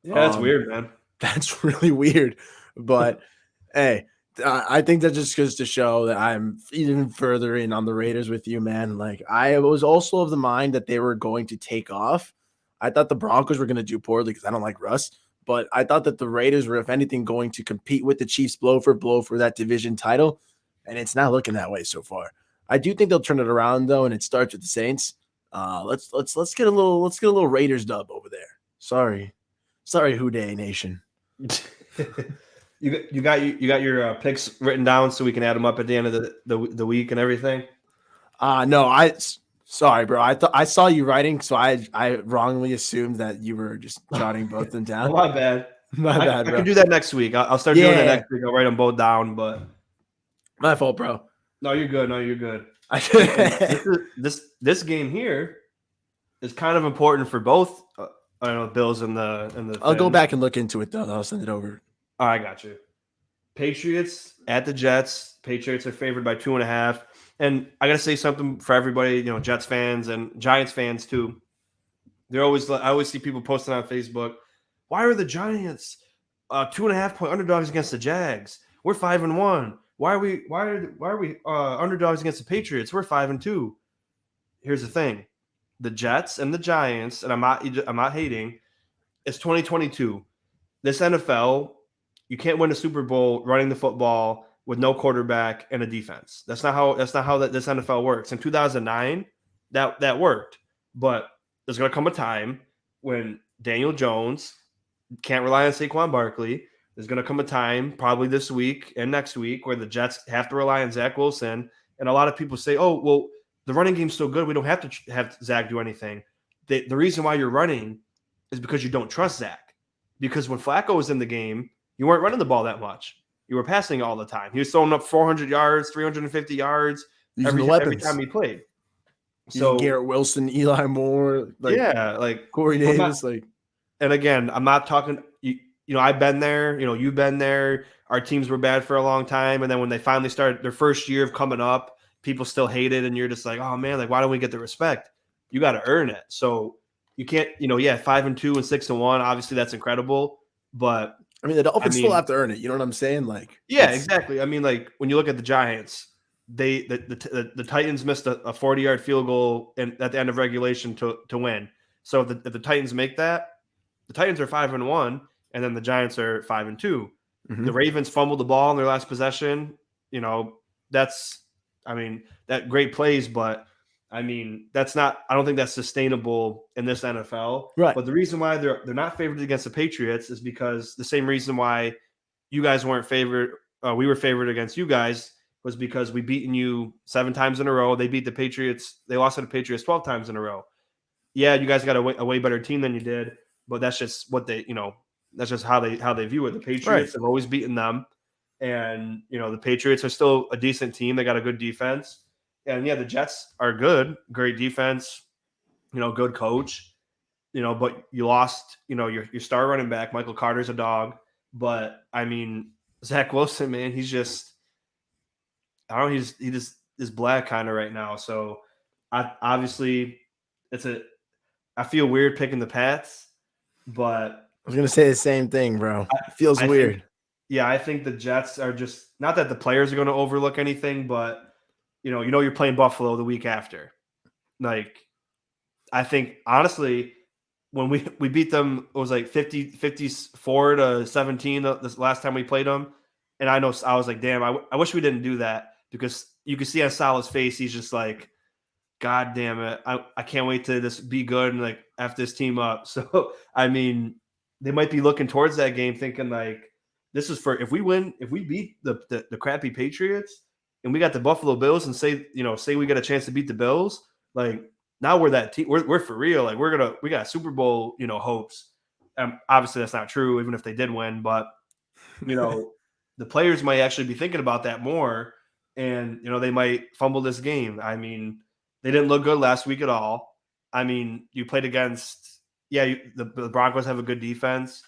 Yeah, that's Um, weird, man. that's really weird. But hey, I think that just goes to show that I'm even further in on the Raiders with you, man. Like I was also of the mind that they were going to take off. I thought the Broncos were going to do poorly because I don't like Russ, but I thought that the Raiders were, if anything, going to compete with the Chiefs blow for that division title, and it's not looking that way so far. I do think they'll turn it around though, and it starts with the Saints. Let's get a little Raiders dub over there. Sorry, Houday Nation. You got your picks written down so we can add them up at the end of the week and everything. No, sorry, bro. I thought I saw you writing, so I wrongly assumed that you were just jotting both them Oh, down. my bad. My I bad, can bro. do that next week. I'll start doing that Yeah, next week. I'll write them both down. But my fault, bro. no, you're good. No, you're good. And I, this game here is kind of important for both. I don't know, Bills and the I'll go Fins. back and look into it though. I'll send it over. I got you. Patriots at the Jets. Patriots are favored by 2.5. And I got to say something for everybody. Jets fans and Giants fans too. I always see people posting on Facebook. Why are the Giants 2.5 point underdogs against the Jags? We're 5-1. Why are we underdogs against the Patriots? We're 5-2. Here's the thing: the Jets and the Giants, and I'm not hating. It's 2022. This NFL, you can't win a Super Bowl running the football with no quarterback and a defense. That's not how this NFL works. In 2009, that worked, but there's gonna come a time when Daniel Jones can't rely on Saquon Barkley. There's gonna come a time, probably this week and next week, where the Jets have to rely on Zach Wilson. And a lot of people say, "Oh, well, the running game's so good, we don't have to have Zach do anything." The reason why you're running is because you don't trust Zach. Because when Flacco was in the game, you weren't running the ball that much. You were passing all the time. He was throwing up 400 yards, 350 yards Using the every weapons. time he played. Using So Garrett Wilson, Eli Moore, like yeah, like Corey I'm not. Davis, like And again, I'm not talking. I've been there. You've been there. Our teams were bad for a long time, and then when they finally started their first year of coming up, people still hate it, and you're just like, oh man, like why don't we get the respect? You got to earn it. So you can't. Yeah, 5-2 and 6-1. Obviously, that's incredible, but I mean, the I Dolphins still mean, have to earn it. You know what I'm saying? Like, yeah, it's exactly. I mean, like when you look at the Giants, the Titans missed a 40-yard field goal at the end of regulation to win. So if the Titans make that, the Titans are 5-1, and then the Giants are 5-2. The mhm. Ravens fumbled the ball in their last possession. That's that great plays, but I mean that's not. I don't think that's sustainable in this NFL. Right. But the reason why they're not favored against the Patriots is because the same reason why you guys weren't favored. We were favored against you guys was because we beaten you 7 times in a row. They beat the Patriots. They lost to the Patriots 12 times in a row. Yeah, you guys got a way better team than you did, but that's just what that's just how they view it. The Right. Patriots have always beaten them, and the Patriots are still a decent team. They got a good defense, and yeah, the Jets are good, great defense, good coach, but you lost, your star running back Michael Carter's a dog, but I mean Zach Wilson, man, he's just I don't know, he just is black kind of right now. So I obviously it's a I feel weird picking the Pats, but I was gonna say the same thing, bro. I, It feels I think, weird. yeah, I think the Jets are just not that the players are going to overlook anything, but you're playing Buffalo the week after. Like, I think honestly, when we beat them, it was like 54-17 this last time we played them, and I was like, damn, I wish we didn't do that because you could see on Salah's face, he's just like, God damn it. I can't wait to just be good and like F this team up. So I mean, they might be looking towards that game thinking like this is for if we win, if we beat the crappy Patriots and we got the Buffalo Bills and say we get a chance to beat the Bills, like now we're that team. We're for real. Like we got Super Bowl, hopes. Obviously that's not true, even if they did win, but you know, the players might actually be thinking about that more and they might fumble this game. I mean, they didn't look good last week at all. I mean, you played against, the Broncos have a good defense,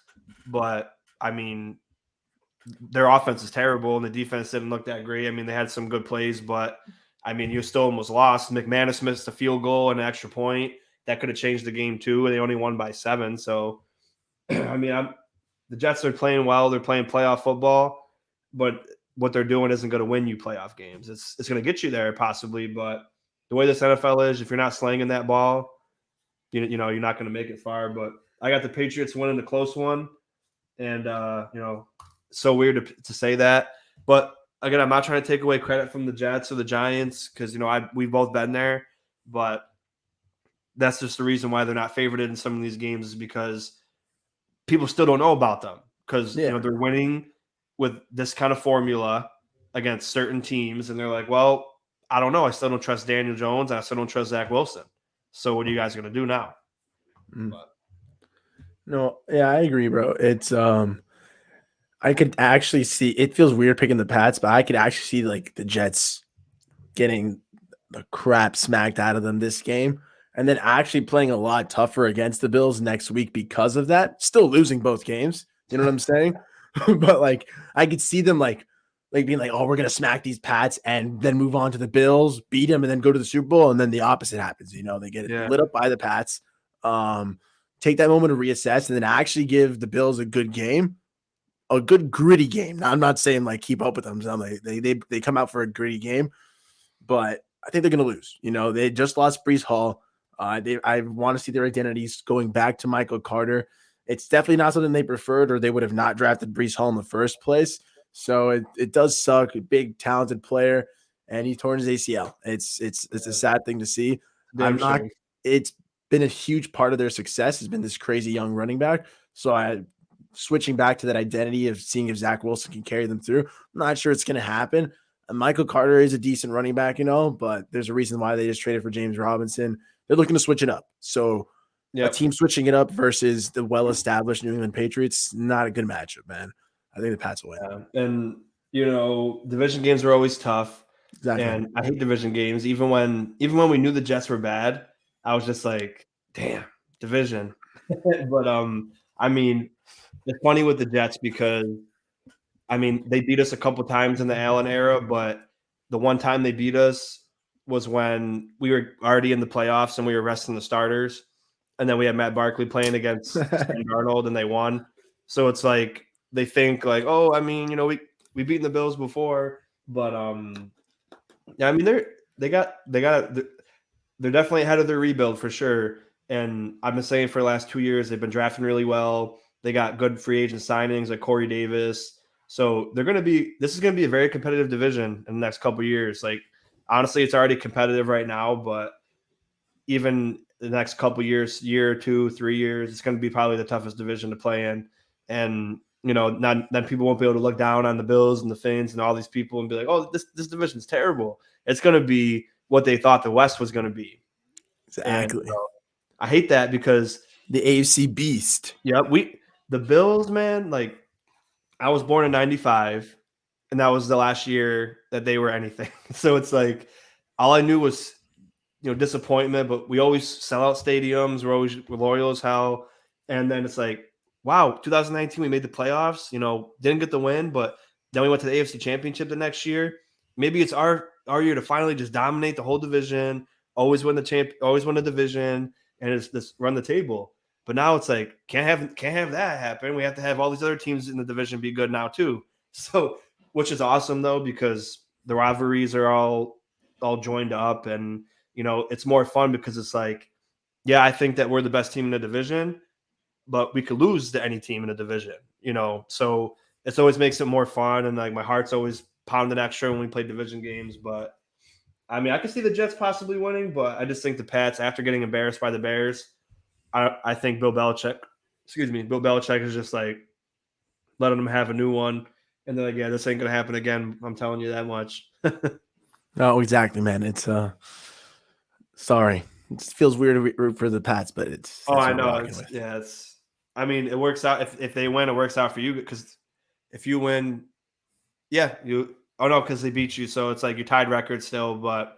but I mean, their offense is terrible and the defense didn't look that great. I mean, they had some good plays, but I mean, you still almost lost. McManus missed a field goal and an extra point that could have changed the game too, and they only won by 7. So, I mean, the Jets are playing well. They're playing playoff football, but what they're doing isn't going to win you playoff games. It's going to get you there possibly, but the way this NFL is, if you're not slinging that ball, you're not going to make it far. But I got the Patriots winning the close one, and so weird to say that, but again, I'm not trying to take away credit from the Jets or the Giants because we've both been there, but that's just the reason why they're not favored in some of these games is because people still don't know about them because Yeah. they're winning with this kind of formula against certain teams, and they're like, well, I don't know. I still don't trust Daniel Jones, and I still don't trust Zach Wilson. So what are you guys going to do now? Mm. But No, yeah, I agree, bro. It's I could actually see it feels weird picking the Pats, but I could actually see like the Jets getting the crap smacked out of them this game and then actually playing a lot tougher against the Bills next week because of that. Still losing both games. You know what I'm saying? But like I could see them like being like, oh, we're gonna smack these Pats and then move on to the Bills, beat them, and then go to the Super Bowl, and then the opposite happens. They get yeah, lit up by the Pats. Take that moment to reassess and then actually give the Bills a good game a good gritty game. Now, I'm not saying like keep up with them. They come out for a gritty game, but I think they're going to lose. They just lost Brees Hall. I want to see their identities going back to Michael Carter. It's definitely not something they preferred, or they would have not drafted Brees Hall in the first place. So it does suck. A big talented player, and he torn his ACL. It's a sad thing to see. Damn I'm not. shame. It's been a huge part of their success has been this crazy young running back. So switching back to that identity of seeing if Zach Wilson can carry them through. I'm not sure it's going to happen. Michael Carter is a decent running back, but there's a reason why they just traded for James Robinson. They're looking to switch it up. So a Yep. team switching it up versus the well-established New England Patriots, not a good matchup, man. I think the Pats will win. And division games are always tough, Exactly. and I hate division games. Even when we knew the Jets were bad, I was just like, damn, division. But I mean, it's funny with the Jets because they beat us a couple times in the Allen era, but the one time they beat us was when we were already in the playoffs and we were resting the starters, and then we had Matt Barkley playing against Sam Darnold and they won. So it's like they think like, oh, we beaten the Bills before, but yeah, they're definitely ahead of their rebuild for sure. And I've been saying for the last 2 years they've been drafting really well. They got good free agent signings like Corey Davis. So this is gonna be a very competitive division in the next couple of years. Like honestly, it's already competitive right now, but even the next couple of years, year, 2, 3 years, it's gonna be probably the toughest division to play in. And then people won't be able to look down on the Bills and the Fins and all these people and be like, oh, this division's terrible. It's gonna be what they thought the West was gonna be. And Exactly. I hate that because The AFC beast. the Bills, man, like I was born in 95 and that was the last year that they were anything. So it's like all I knew was disappointment, but we always sell out stadiums. We're loyal as hell. And then it's like, wow, 2019 we made the playoffs. Didn't get the win, but then we went to the AFC Championship the next year. Maybe it's our year to finally just dominate the whole division, always win the division, and it's just run the table. But now it's like can't have that happen. We have to have all these other teams in the division be good now too. So, which is awesome though because the rivalries are all joined up and it's more fun because it's like, yeah, I think that we're the best team in the division, but we could lose to any team in the division, So it always makes it more fun. And like my heart's always pounding extra when we play division games. But I could see the Jets possibly winning, but I just think the Pats, after getting embarrassed by the Bears, I think Bill Belichick is just like letting them have a new one. And then like, yeah, this ain't gonna happen again. I'm telling you that much. Oh, exactly, man. It's sorry. It feels weird to root for the Pats, but Oh, that's I what we're know. rocking with. It works out if they win, it works out for you because if you win, yeah, oh no, because they beat you, so it's like you tied record still, but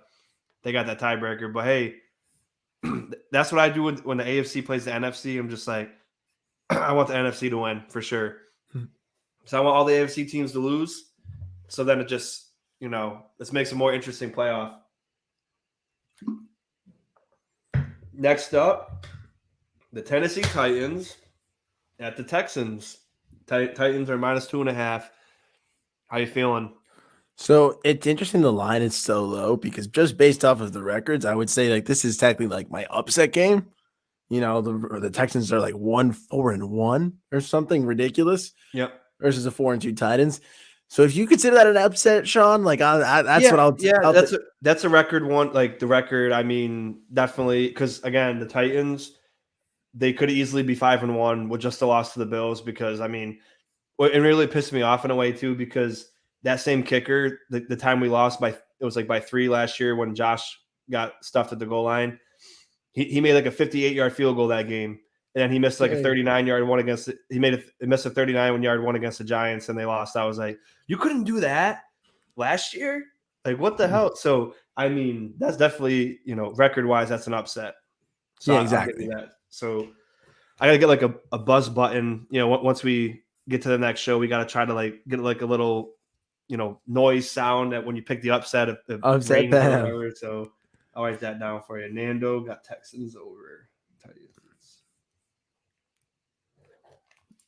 they got that tiebreaker. But hey, that's what I do when the AFC plays the NFC. I'm just like, I want the NFC to win for sure. So I want all the AFC teams to lose. So then it just, this makes a more interesting playoff. Next up, the Tennessee Titans at the Texans. Titans are -2.5. How you feeling? So it's interesting the line is so low because just based off of the records, I would say like this is technically like my upset game. The Texans are like 1-4-1 or something ridiculous Yep. versus a 4-2 Titans. So if you consider that an upset, Sean, like that's Yeah, what yeah, I'll that's a record one. Like the record, definitely because again, the Titans they could easily be 5-1 with just a loss to the Bills because it really pissed me off in a way too because that same kicker, the time we lost by it was like by 3 last year when Josh got stuffed at the goal line. He made like a 58-yard field goal that game, and then he missed like a 39-yard one against. He missed a 39-yard one against the Giants, and they lost. I was like, you couldn't do that last year. Like what the hell? So that's definitely record wise, that's an upset. So yeah, I'll give you exactly. that. So I gotta get like a buzz button. Once we get to the next show, we gotta try to like get like a little noise sound that when you pick the upset if it Upset rains or bam. whatever. So I'll write that down for you. Nando got Texans over Titans.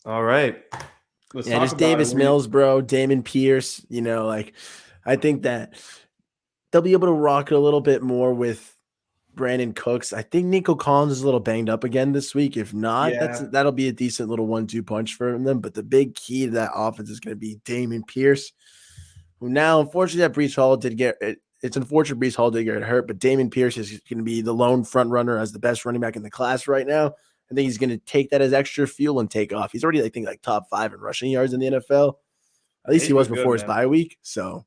All right. Let's Yeah, talk just about it. Davis Mills, bro, Damon Pierce. Like I think that they'll be able to rock it a little bit more with Brandon Cooks. I think Nico Collins is a little banged up again this week. If not, Yeah, that'll be a decent little 1-2 punch for them. But the big key to that offense is going to be Damon Pierce, who now, unfortunately, that Brees Hall did get it. It's unfortunate Brees Hall did get hurt, but Damon Pierce is going to be the lone front runner as the best running back in the class right now. I think he's going to take that as extra fuel and take off. He's already, I think, like top 5 in rushing yards in the NFL. At yeah, least he he's was been good, before his man. bye week. So,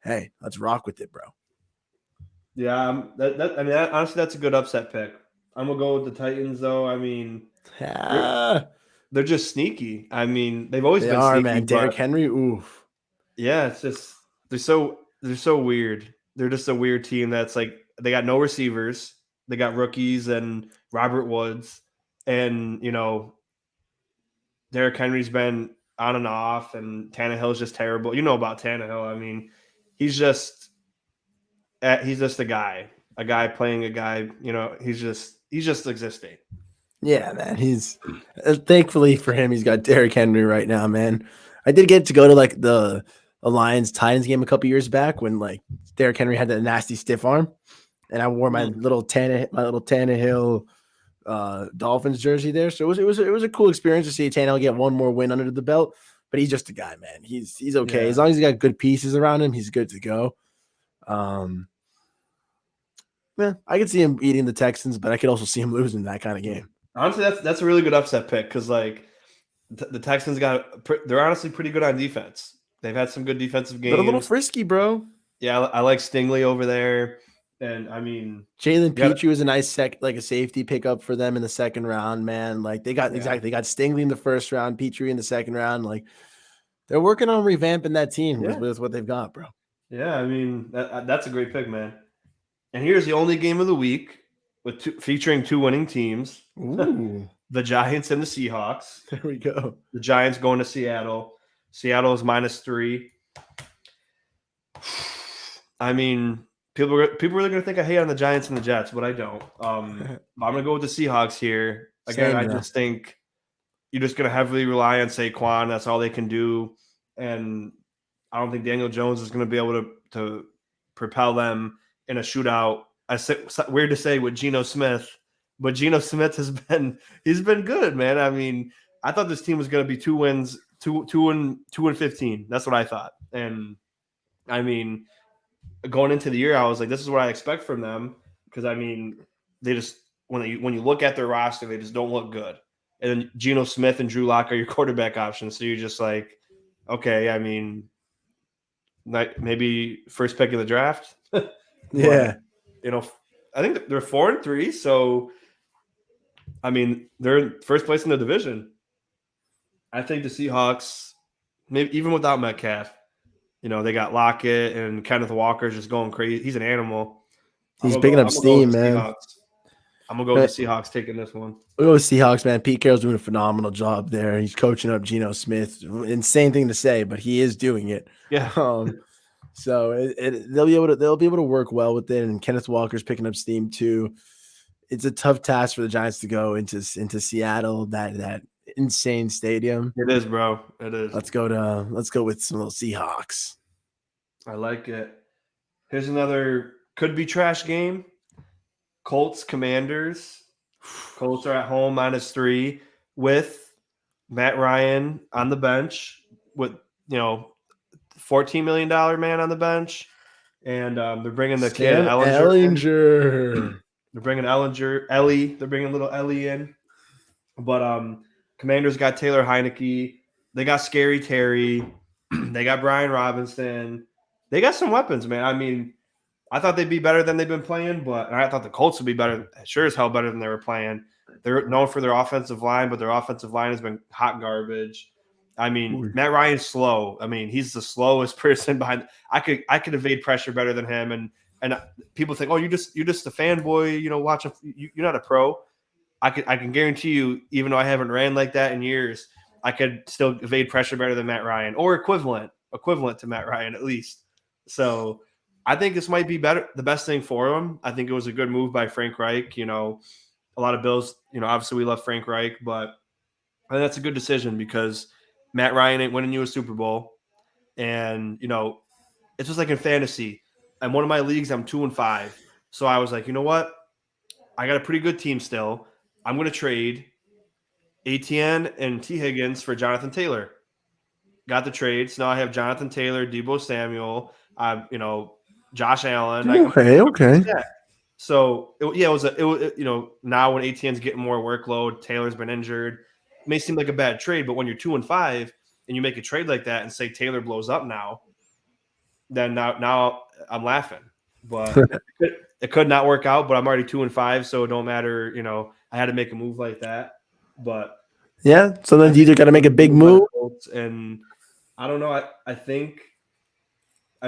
hey, let's rock with it, bro. Yeah, honestly, that's a good upset pick. I'm gonna go with the Titans, though. I mean, they're Ah, they're just sneaky. I mean, they've always they been are, sneaky, man. but Derrick Henry, oof. yeah, it's just they're so weird. They're just a weird team that's like they got no receivers. They got rookies and Robert Woods, and Derrick Henry's been on and off, and Tannehill's just terrible. You know about Tannehill. I mean, he's just a guy playing a guy. He's just existing. Yeah, man. He's thankfully for him, he's got Derrick Henry right now, man. I did get to go to like the Lions Titans game a couple years back when like Derrick Henry had that nasty stiff arm, and I wore Mm, My little Tannehill Dolphins jersey there. So it was a cool experience to see Tannehill get one more win under the belt. But he's just a guy, man. He's okay as yeah, long as he's got good pieces around him. He's good to go. Um, yeah, I could see him beating the Texans, but I could also see him losing that kind of game. honestly, that's a really good upset pick because like the Texans they're honestly pretty good on defense. They've had some good defensive They're a little games. frisky, bro. Yeah, I like Stingley over there, and I mean, Jalen you got Petrie was a nice like a safety pickup for them in the second round, man. Like yeah, they got Stingley in the first round, Petrie in the second round. Like they're working on revamping that team with, yeah, with what they've got, bro. yeah. I mean, that's a great pick, man. And here's the only game of the week featuring two winning teams: Ooh, the Giants and the Seahawks. there we go. The Giants going to Seattle. Seattle is -3. I mean, people really gonna think I hate on the Giants and the Jets, but I don't. But I'm gonna go with the Seahawks here. Again, Same I though. just think you're just gonna heavily rely on Saquon. That's all they can do, and I don't think Daniel Jones is gonna be able to propel them in a shootout. Weird to say with Geno Smith, but Geno Smith he's been good, man. I mean, I thought this team was gonna be 2 wins, two and 15. That's what I thought, and I mean going into the year, I was like, this is what I expect from them because I mean, they just when you look at their roster, they just don't look good. And then Geno Smith and Drew Lock are your quarterback options, so you're just like, okay, I mean, maybe first pick of the draft, but Yeah. you know, I think they're 4-3, so I mean, they're in first place in the division. I think the Seahawks, maybe even without Metcalf, they got Lockett and Kenneth Walker's just going crazy. He's an animal. I'm He's gonna go. picking up I'm gonna go steam, with the man. Seahawks. I'm gonna go with the Seahawks taking this one. We go with Seahawks, man. Pete Carroll's doing a phenomenal job there. He's coaching up Geno Smith. Insane thing to say, but he is doing it. Yeah, Um, so they'll be able to work well with it. And Kenneth Walker's picking up steam too. It's a tough task for the Giants to go into Seattle, that insane stadium. it is, bro. It is. Let's go with some little Seahawks. I like it. Here's another could be trash game. Colts Commanders. Colts are at home -3 with Matt Ryan on the bench with $14 million man on the bench, and they're bringing the kid Sam Ellinger in. Ellinger. They're bringing Ellie. They're bringing little Ellie in. But Commanders got Taylor Heineke. They got Scary Terry. They got Brian Robinson. They got some weapons, man. I mean, I thought they'd be better than they've been playing, but I thought the Colts would be better, sure as hell better than they were playing. They're known for their offensive line, but their offensive line has been hot garbage. I mean, Ooh. Matt Ryan's slow. I mean, he's the slowest person behind. I could evade pressure better than him, and people think, oh, you're just a fanboy, watching. You're not a pro. I can guarantee you, even though I haven't ran like that in years, I could still evade pressure better than Matt Ryan or equivalent to Matt Ryan at least. So I think this might be the best thing for him. I think it was a good move by Frank Reich. A lot of Bills, obviously we love Frank Reich, but I think that's a good decision because Matt Ryan ain't winning you a Super Bowl, and it's just like in fantasy. And one of my leagues, I'm 2-5. So I was like, you know what? I got a pretty good team still. I'm going to trade ATN and T Higgins for Jonathan Taylor. Got the trade. So now I have Jonathan Taylor, Debo Samuel, Josh Allen. Okay, I'm pretty okay. set. So it was now when ATN's getting more workload, Taylor's been injured. It may seem like a bad trade, but when you're 2-5 and you make a trade like that and say Taylor blows up then now I'm laughing. But it could not work out. But I'm already 2-5, so it don't matter. I had to make a move like that. But Yeah, I sometimes you think either got to make a big by the move. Colts, and I don't know. I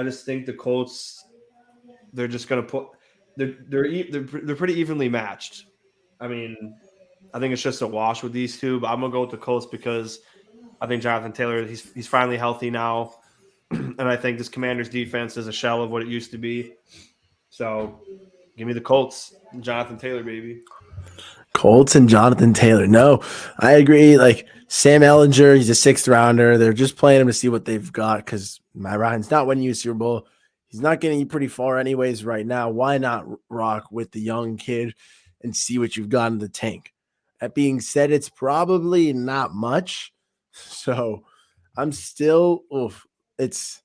just think the Colts, they're just gonna put they're pretty evenly matched. I mean, I think it's just a wash with these two, but I'm gonna go with the Colts because I think Jonathan Taylor he's finally healthy now, and I think this Commanders defense is a shell of what it used to be. So give me the Colts, Jonathan Taylor, baby. Colts and Jonathan Taylor. No, I agree. Like Sam Ellinger, he's a sixth rounder. They're just playing him to see what they've got because Matt Ryan's not winning you a Super Bowl. He's not getting you pretty far, anyways, right now. Why not rock with the young kid and see what you've got in the tank? That being said, it's probably not much. So I'm still, oof, it's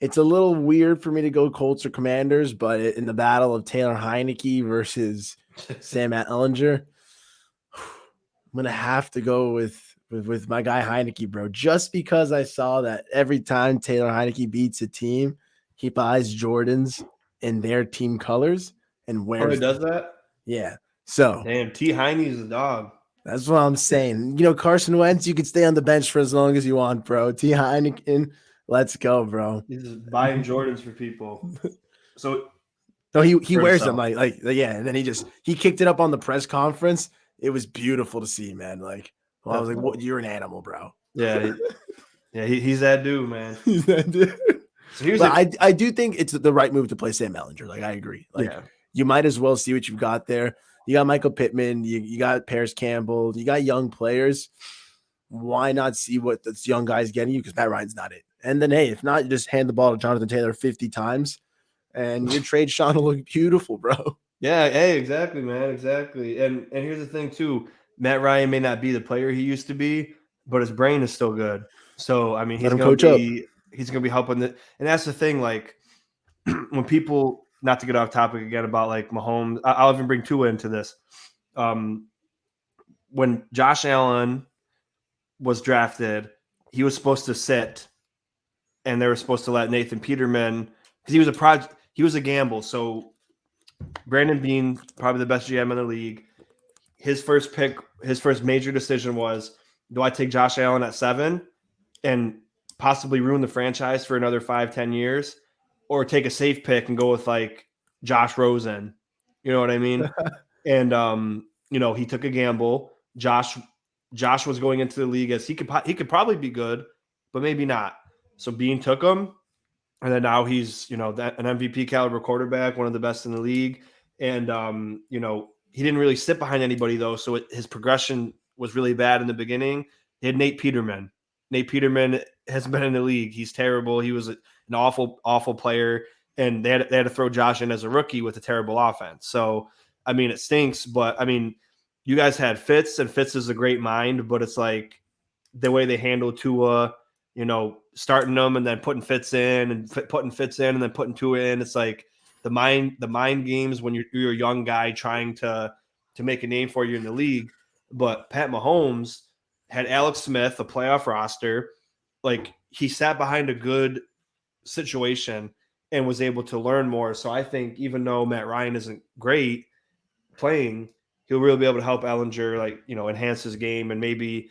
a little weird for me to go Colts or Commanders, but in the battle of Taylor Heineke versus Sam Ellinger, I'm gonna have to go with my guy Heineke, bro. Just because I saw that every time Taylor Heineke beats a team, he buys Jordans in their team colors and Oh, he wears does them. that? Yeah. So Damn, T. Heine's a dog. that's what I'm saying. Carson Wentz, you can stay on the bench for as long as you want, bro. T Heineken, let's go, bro. He's just buying Jordans for people. So No, he for wears them himself. like yeah, and then he kicked it up on the press conference. It was beautiful to see, man. Like, well, I was That's like, "What? dope. You're an animal, bro." Yeah, he's that dude, man. So here's But a I do think it's the right move to play Sam Ellinger. Like, I agree. Like, yeah. you might as well see what you've got there. You got Michael Pittman. You got Paris Campbell. You got young players. Why not see what this young guy's getting you? Because Matt Ryan's not it. And then, hey, if not, you just hand the ball to Jonathan Taylor 50 times, and your trade Sean will look beautiful, bro. Yeah, hey, exactly, man, exactly. And here's the thing too. Matt Ryan may not be the player he used to be, but his brain is still good. So I mean, Let him coach up. he's gonna be helping the, and that's the thing. Like when people, not to get off topic again about like Mahomes, I'll even bring Tua into this. Um, when Josh Allen was drafted, he was supposed to sit, and they were supposed to let Nathan Peterman, because he was a project, he was a gamble. So Brandon Bean, probably the best GM in the league, his first pick, his first major decision was, do I take Josh Allen at 7 and possibly ruin the franchise for another 5-10 years, or take a safe pick and go with like Josh Rosen? You know what I mean? And he took a gamble. Josh was going into the league as he could probably be good, but maybe not. So Bean took him, and then now he's an MVP caliber quarterback, one of the best in the league. And he didn't really sit behind anybody though, so his progression was really bad in the beginning. He had Nate Peterman. Nate Peterman has been in the league. He's terrible. He was an awful player, and they had to throw Josh in as a rookie with a terrible offense. So I mean, it stinks, but I mean, you guys had Fitz, and Fitz is a great mind, but it's like the way they handle Tua, starting them and then putting Fitz in and putting Fitz in and then putting Tua in. It's like the mind games when you're a young guy trying to make a name for you in the league. But Pat Mahomes had Alex Smith, a playoff roster. Like he sat behind a good situation and was able to learn more. So I think even though Matt Ryan isn't great playing, he'll really be able to help Ellinger, like, enhance his game and maybe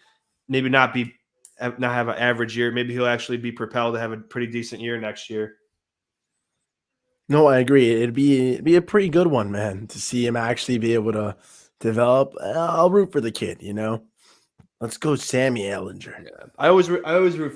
not have an average year. Maybe he'll actually be propelled to have a pretty decent year next year. No, I agree. It'd be a pretty good one, man, to see him actually be able to develop. I'll root for the kid, you know. Let's go, Sammy Ellinger. Yeah, I always root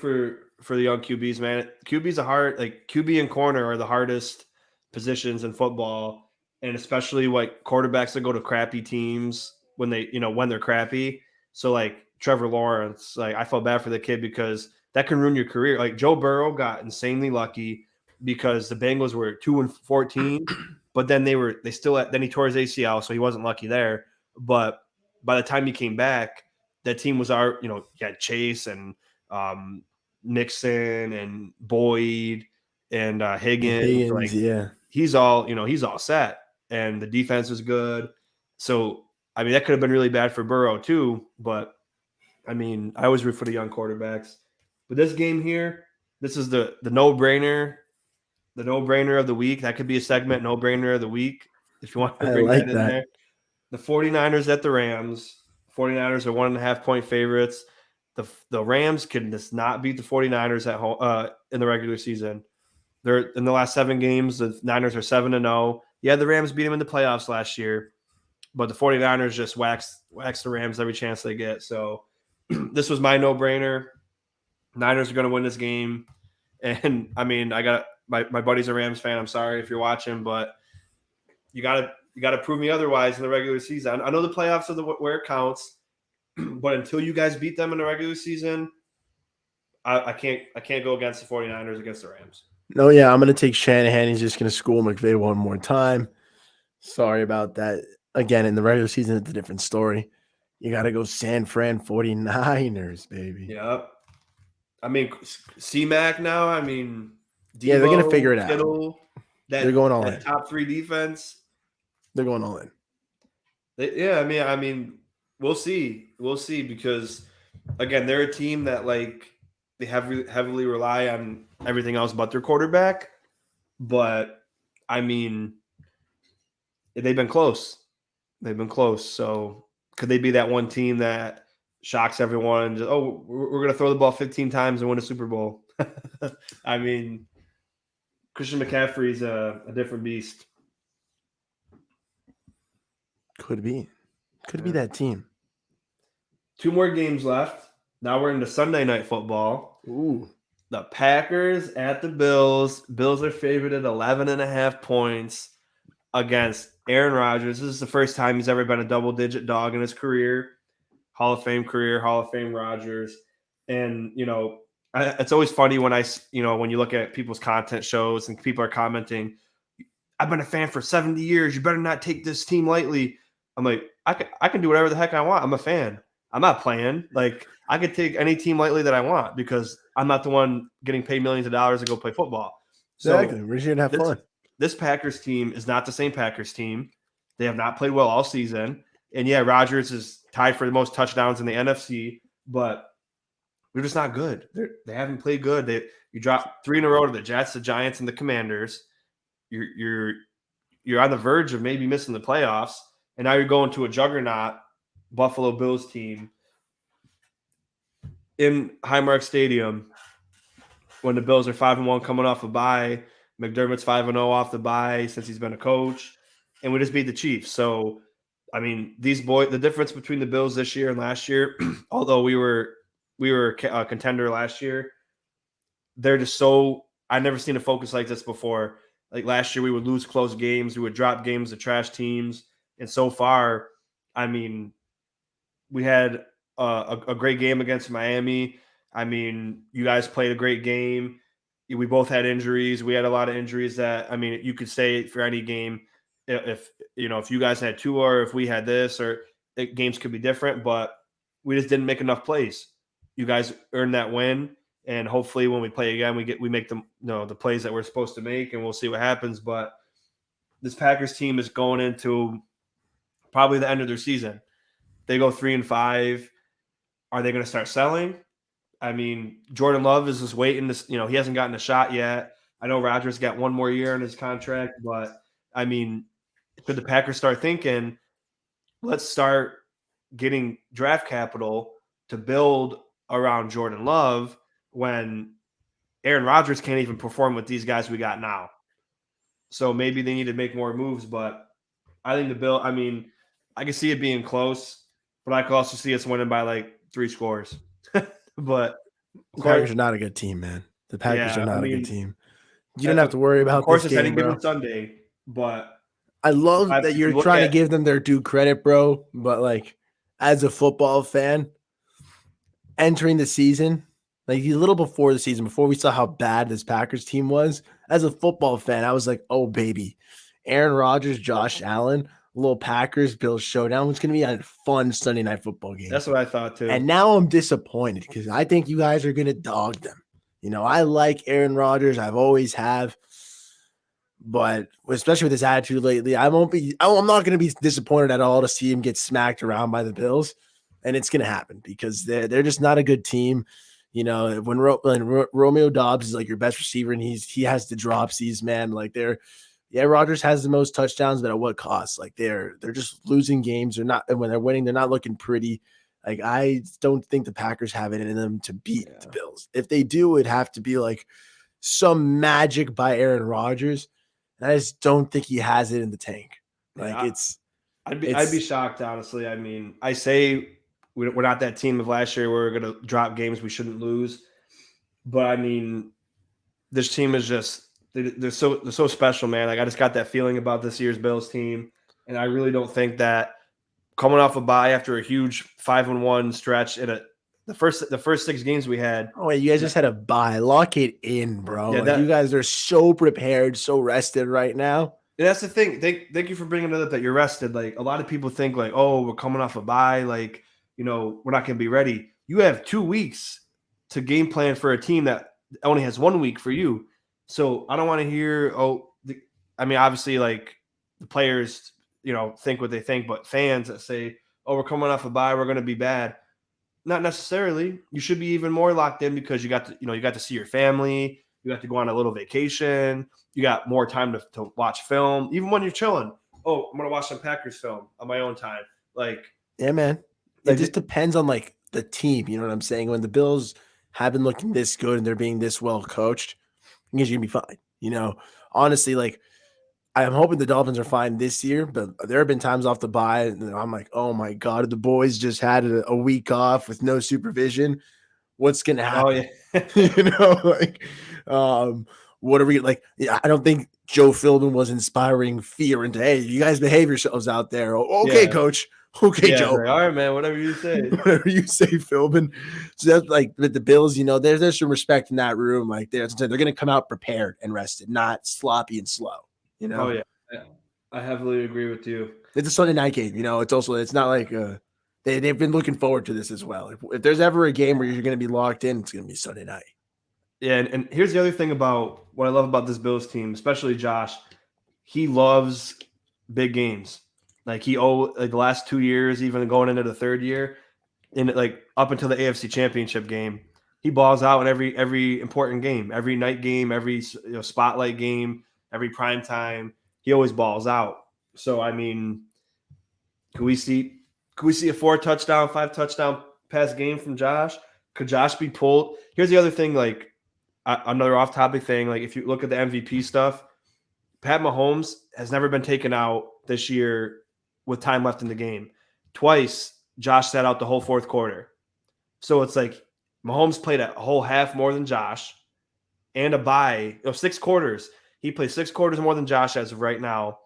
for the young QBs, man. QB's a hard, like QB and corner are the hardest positions in football, and especially like quarterbacks that go to crappy teams when they're crappy. So like Trevor Lawrence. Like I felt bad for the kid because that can ruin your career. Like Joe Burrow got insanely lucky because the Bengals were 2-14, but then they still then he tore his ACL, so he wasn't lucky there. But by the time he came back, that team was our you had Chase and um, Nixon and Boyd and Higgins. Higgins, Like yeah. he's all set, and the defense was good. So I mean that could have been really bad for Burrow too, but I mean I always root for the young quarterbacks. But this game here, this is the no-brainer, the no-brainer of the week. That could be a segment, no-brainer of the week, if you want to I bring that like in that. there. The 49ers at the Rams. 49ers are 1.5-point favorites. The Rams can just not beat the 49ers at home in the regular season. They're in the last 7 games, the Niners are 7-0. Yeah, the Rams beat them in the playoffs last year, but the 49ers just wax the Rams every chance they get. So this was my no-brainer. Niners are going to win this game. And I mean, I got my buddy's a Rams fan. I'm sorry if you're watching, but you gotta prove me otherwise in the regular season. I know the playoffs are where it counts, but until you guys beat them in the regular season, I can't go against the 49ers against the Rams. No, yeah, I'm gonna take Shanahan. He's just gonna school McVay one more time. Sorry about that. Again, in the regular season, it's a different story. You got to go San Fran 49ers, baby. Yep. I mean, C-Mac now. I mean, Yeah, they're gonna Debo, figure it out. Kittle, They're going all that in. top 3 defense. They're going all in. Yeah, I mean, we'll see because again, they're a team that like they heavily rely on everything else but their quarterback. But I mean, they've been close. So could they be that one team that shocks everyone? Just, we're going to throw the ball 15 times and win a Super Bowl. I mean, Christian McCaffrey's a different beast. Could be that team. 2 more games left. Now we're into Sunday Night Football. Ooh. The Packers at the Bills. Bills are favored at 11.5 points against Aaron Rodgers. This is the first time he's ever been a double-digit dog in his career. Hall of Fame career, Hall of Fame Rodgers. And, it's always funny when when you look at people's content shows and people are commenting, I've been a fan for 70 years. You better not take this team lightly. I'm like, I can do whatever the heck I want. I'm a fan. I'm not playing. Like, I could take any team lightly that I want because I'm not the one getting paid millions of dollars to go play football. Exactly. So We're just here to have fun. This Packers team is not the same Packers team. They have not played well all season. And yeah, Rodgers is tied for the most touchdowns in the NFC, but they're just not good. They haven't played good. You dropped 3 in a row to the Jets, the Giants, and the Commanders. You're on the verge of maybe missing the playoffs, and now you're going to a juggernaut Buffalo Bills team in Highmark Stadium when the Bills are 5-1 coming off a bye. McDermott's 5-0 off the bye since he's been a coach, and we just beat the Chiefs. So, I mean, the difference between the Bills this year and last year, although we were a contender last year, they're just so – I've never seen a focus like this before. Like last year, we would lose close games. We would drop games to trash teams. And so far, I mean, we had a great game against Miami. I mean, you guys played a great game. We both had injuries. We had a lot of injuries that, I mean, you could say for any game, if you guys had 2 or if we had this, or games could be different, but we just didn't make enough plays. You guys earned that win. And hopefully when we play again, we make the plays that we're supposed to make, and we'll see what happens. But this Packers team is going into probably the end of their season. They go 3-5. Are they going to start selling? I mean, Jordan Love is just waiting to, he hasn't gotten a shot yet. I know Rodgers got 1 more year in his contract, but I mean, could the Packers start thinking, let's start getting draft capital to build around Jordan Love when Aaron Rodgers can't even perform with these guys we got now? So maybe they need to make more moves, but I think I can see it being close, but I could also see us winning by like 3 scores. But the Packers are not a good team, man. The Packers are not a good team. You don't have to worry about this game, any bro. given Sunday, but I love that you're trying to give them their due credit, bro. But like, as a football fan, entering the season, like a little before the season, before we saw how bad this Packers team was, as a football fan, I was like, oh, baby. Aaron Rodgers, Josh Allen, little Packers, Bills showdown was going to be a fun Sunday night football game. That's what I thought too. And now I'm disappointed because I think you guys are going to dog them. I like Aaron Rodgers. I've always have. But especially with his attitude lately, I'm not going to be disappointed at all to see him get smacked around by the Bills, and it's going to happen because they're just not a good team. When Romeo Dobbs is like your best receiver and he has the dropsies, man. Like Rodgers has the most touchdowns, but at what cost? Like they're just losing games. They're not, and when they're winning, they're not looking pretty. Like I don't think the Packers have it in them to beat the Bills. If they do, it'd have to be like some magic by Aaron Rodgers. I just don't think he has it in the tank. Like I'd be shocked, honestly. I mean, I say we're not that team of last year where we're going to drop games we shouldn't lose, but I mean, this team is just they're so special, man. Like I just got that feeling about this year's Bills team, and I really don't think that coming off a bye after a huge 5-1 stretch in the first 6 games we had. Oh, wait, you guys just had a bye. Lock it in, bro. Yeah, like you guys are so prepared, so rested right now. And that's the thing. Thank you for bringing it up that you're rested. Like a lot of people think like, oh, we're coming off a bye. Like, we're not going to be ready. You have 2 weeks to game plan for a team that only has 1 week for you. So I don't want to hear, obviously like the players, think what they think, but fans that say, oh, we're coming off a bye, we're going to be bad. Not necessarily. You should be even more locked in because you got to see your family. You got to go on a little vacation. You got more time to watch film, even when you're chilling. Oh, I'm gonna watch some Packers film on my own time. Like, yeah, man. It just depends on like the team. You know what I'm saying? When the Bills have been looking this good and they're being this well coached, I guess you're gonna be fine. Honestly, like I'm hoping the Dolphins are fine this year, but there have been times off the bye and I'm like, oh my god, the boys just had a week off with no supervision. What's gonna happen? Oh yeah. What are we like? Yeah, I don't think Joe Philbin was inspiring fear into, hey, you guys behave yourselves out there. Okay, coach. Okay, Joe. Like, all right, man. Whatever you say. Whatever you say, Philbin. So that's like with the Bills, there's some respect in that room. Like they're going to come out prepared and rested, not sloppy and slow. Oh yeah, I heavily agree with you. It's a Sunday night game. It's not like they've been looking forward to this as well. If there's ever a game where you're going to be locked in, it's going to be Sunday night. Yeah, and here's the other thing about what I love about this Bills team, especially Josh. He loves big games. Like the last 2 years, even going into the third year, in like up until the AFC Championship game, he balls out in every important game, every night game, every spotlight game, every prime time. He always balls out. So I mean, could we see a 4 touchdown, 5 touchdown pass game from Josh? Could Josh be pulled? Here's the other thing, like another off topic thing. Like if you look at the MVP stuff, Pat Mahomes has never been taken out this year with time left in the game. Twice, Josh sat out the whole fourth quarter. So it's like Mahomes played a whole half more than Josh and a bye. 6 quarters. He plays 6 quarters more than Josh as of right now.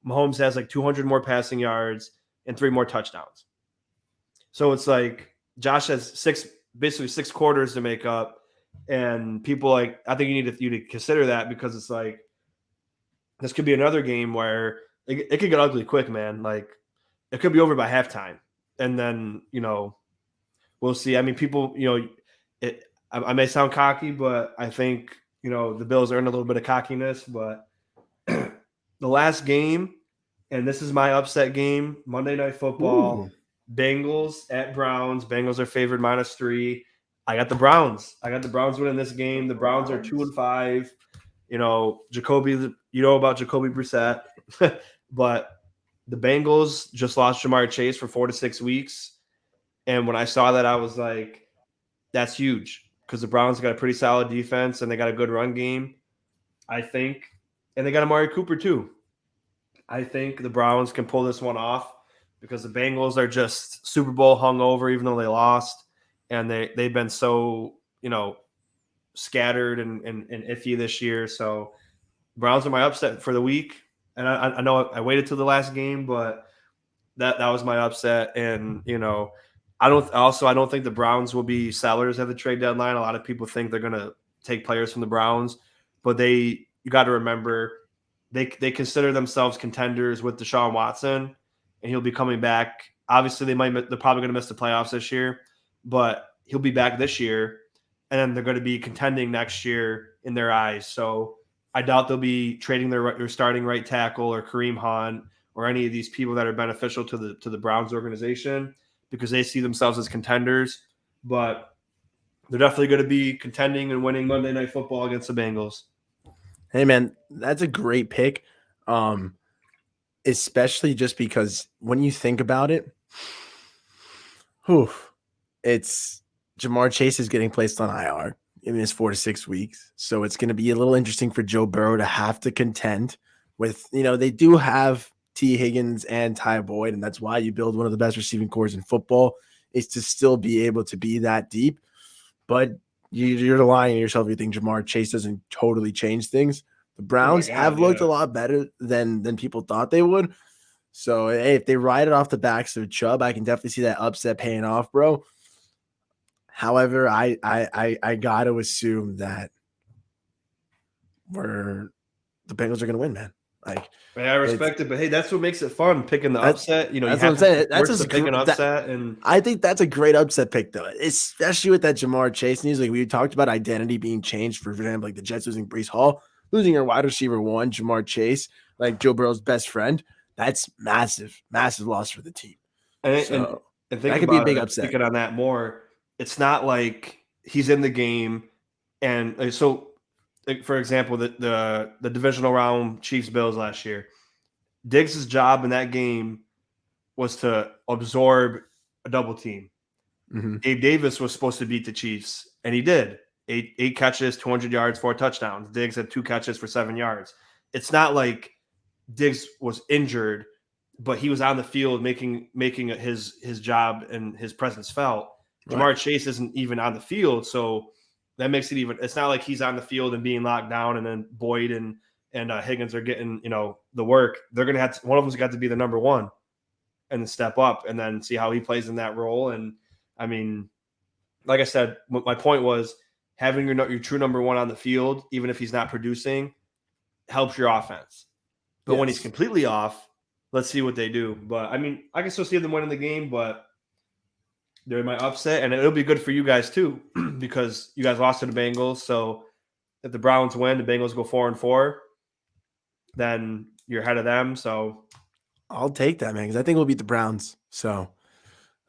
Mahomes has like 200 more passing yards and 3 more touchdowns. So it's like Josh has basically 6 quarters to make up. And people I think you need to consider that because it's like this could be another game where it could get ugly quick, man. Like it could be over by halftime, and then we'll see. I mean, people, I may sound cocky, but I think the Bills earned a little bit of cockiness. But the last game, and this is my upset game, Monday Night Football, Ooh. Bengals at Browns. Bengals are favored -3. I got the Browns. Winning this game. The Browns are 2-5. Jacoby. About Jacoby Brissett, but the Bengals just lost Jamar Chase for 4 to 6 weeks, and when I saw that, I was like, "That's huge," because the Browns got a pretty solid defense and they got a good run game, I think, and they got Amari Cooper too. I think the Browns can pull this one off because the Bengals are just Super Bowl hungover, even though they lost. And they've been so, scattered and iffy this year. So Browns are my upset for the week. And I know I waited till the last game, but that was my upset. And, I don't think the Browns will be sellers at the trade deadline. A lot of people think they're going to take players from the Browns, but you got to remember they consider themselves contenders with Deshaun Watson, and he'll be coming back. Obviously, they're probably going to miss the playoffs this year, but he'll be back this year, and then they're going to be contending next year in their eyes. So I doubt they'll be trading their starting right tackle or Kareem Hunt or any of these people that are beneficial to the Browns organization because they see themselves as contenders. But they're definitely going to be contending and winning Monday Night Football against the Bengals. Hey man, that's a great pick. Especially just because when you think about it, whew, it's Jamar Chase is getting placed on IR. I mean, it's 4 to 6 weeks. So it's going to be a little interesting for Joe Burrow to have to contend with, they do have T. Higgins and Ty Boyd, and that's why you build one of the best receiving cores in football is to still be able to be that deep. But you're lying to yourself if you think Jamar Chase doesn't totally change things. The Browns have looked a lot better than people thought they would. So, hey, if they ride it off the backs of Chubb, I can definitely see that upset paying off, bro. However, I got to assume that the Bengals are going to win, man. Like, I respect it, but hey, that's what makes it fun picking the upset. You that's have what I'm saying. That's to pick an upset, and I think that's a great upset pick, though, especially with that Jamar Chase news. Like we talked about identity being changed for example, like the Jets losing Breece Hall, losing your wide receiver one, Jamar Chase, like Joe Burrow's best friend. That's massive loss for the team. And think that could be a big it, upset. Thinking on that more, it's not like he's in the game, and so, like, for example, the divisional round Chiefs Bills last year, Diggs' job in that game was to absorb a double team. Mm-hmm. Gabe Davis was supposed to beat the Chiefs, and he did. Eight catches, 200 yards, 4 touchdowns. Diggs had 2 catches for 7 yards. It's not like Diggs was injured, but he was on the field making his job and his presence felt. Right. Jamar Chase isn't even on the field, so that makes it even. It's not like he's on the field and being locked down, and then Boyd and Higgins are getting the work. They're gonna have to, one of them's got to be the number one, and then step up, and then see how he plays in that role. And I mean, like I said, my point was having your true number one on the field, even if he's not producing, helps your offense. But when he's completely off, let's see what they do. But I mean, I can still see them winning the game, but they're my upset, and it'll be good for you guys too, because you guys lost to the Bengals. So if the Browns win, the Bengals go 4-4, then you're ahead of them. So I'll take that, man, because I think we'll beat the Browns. So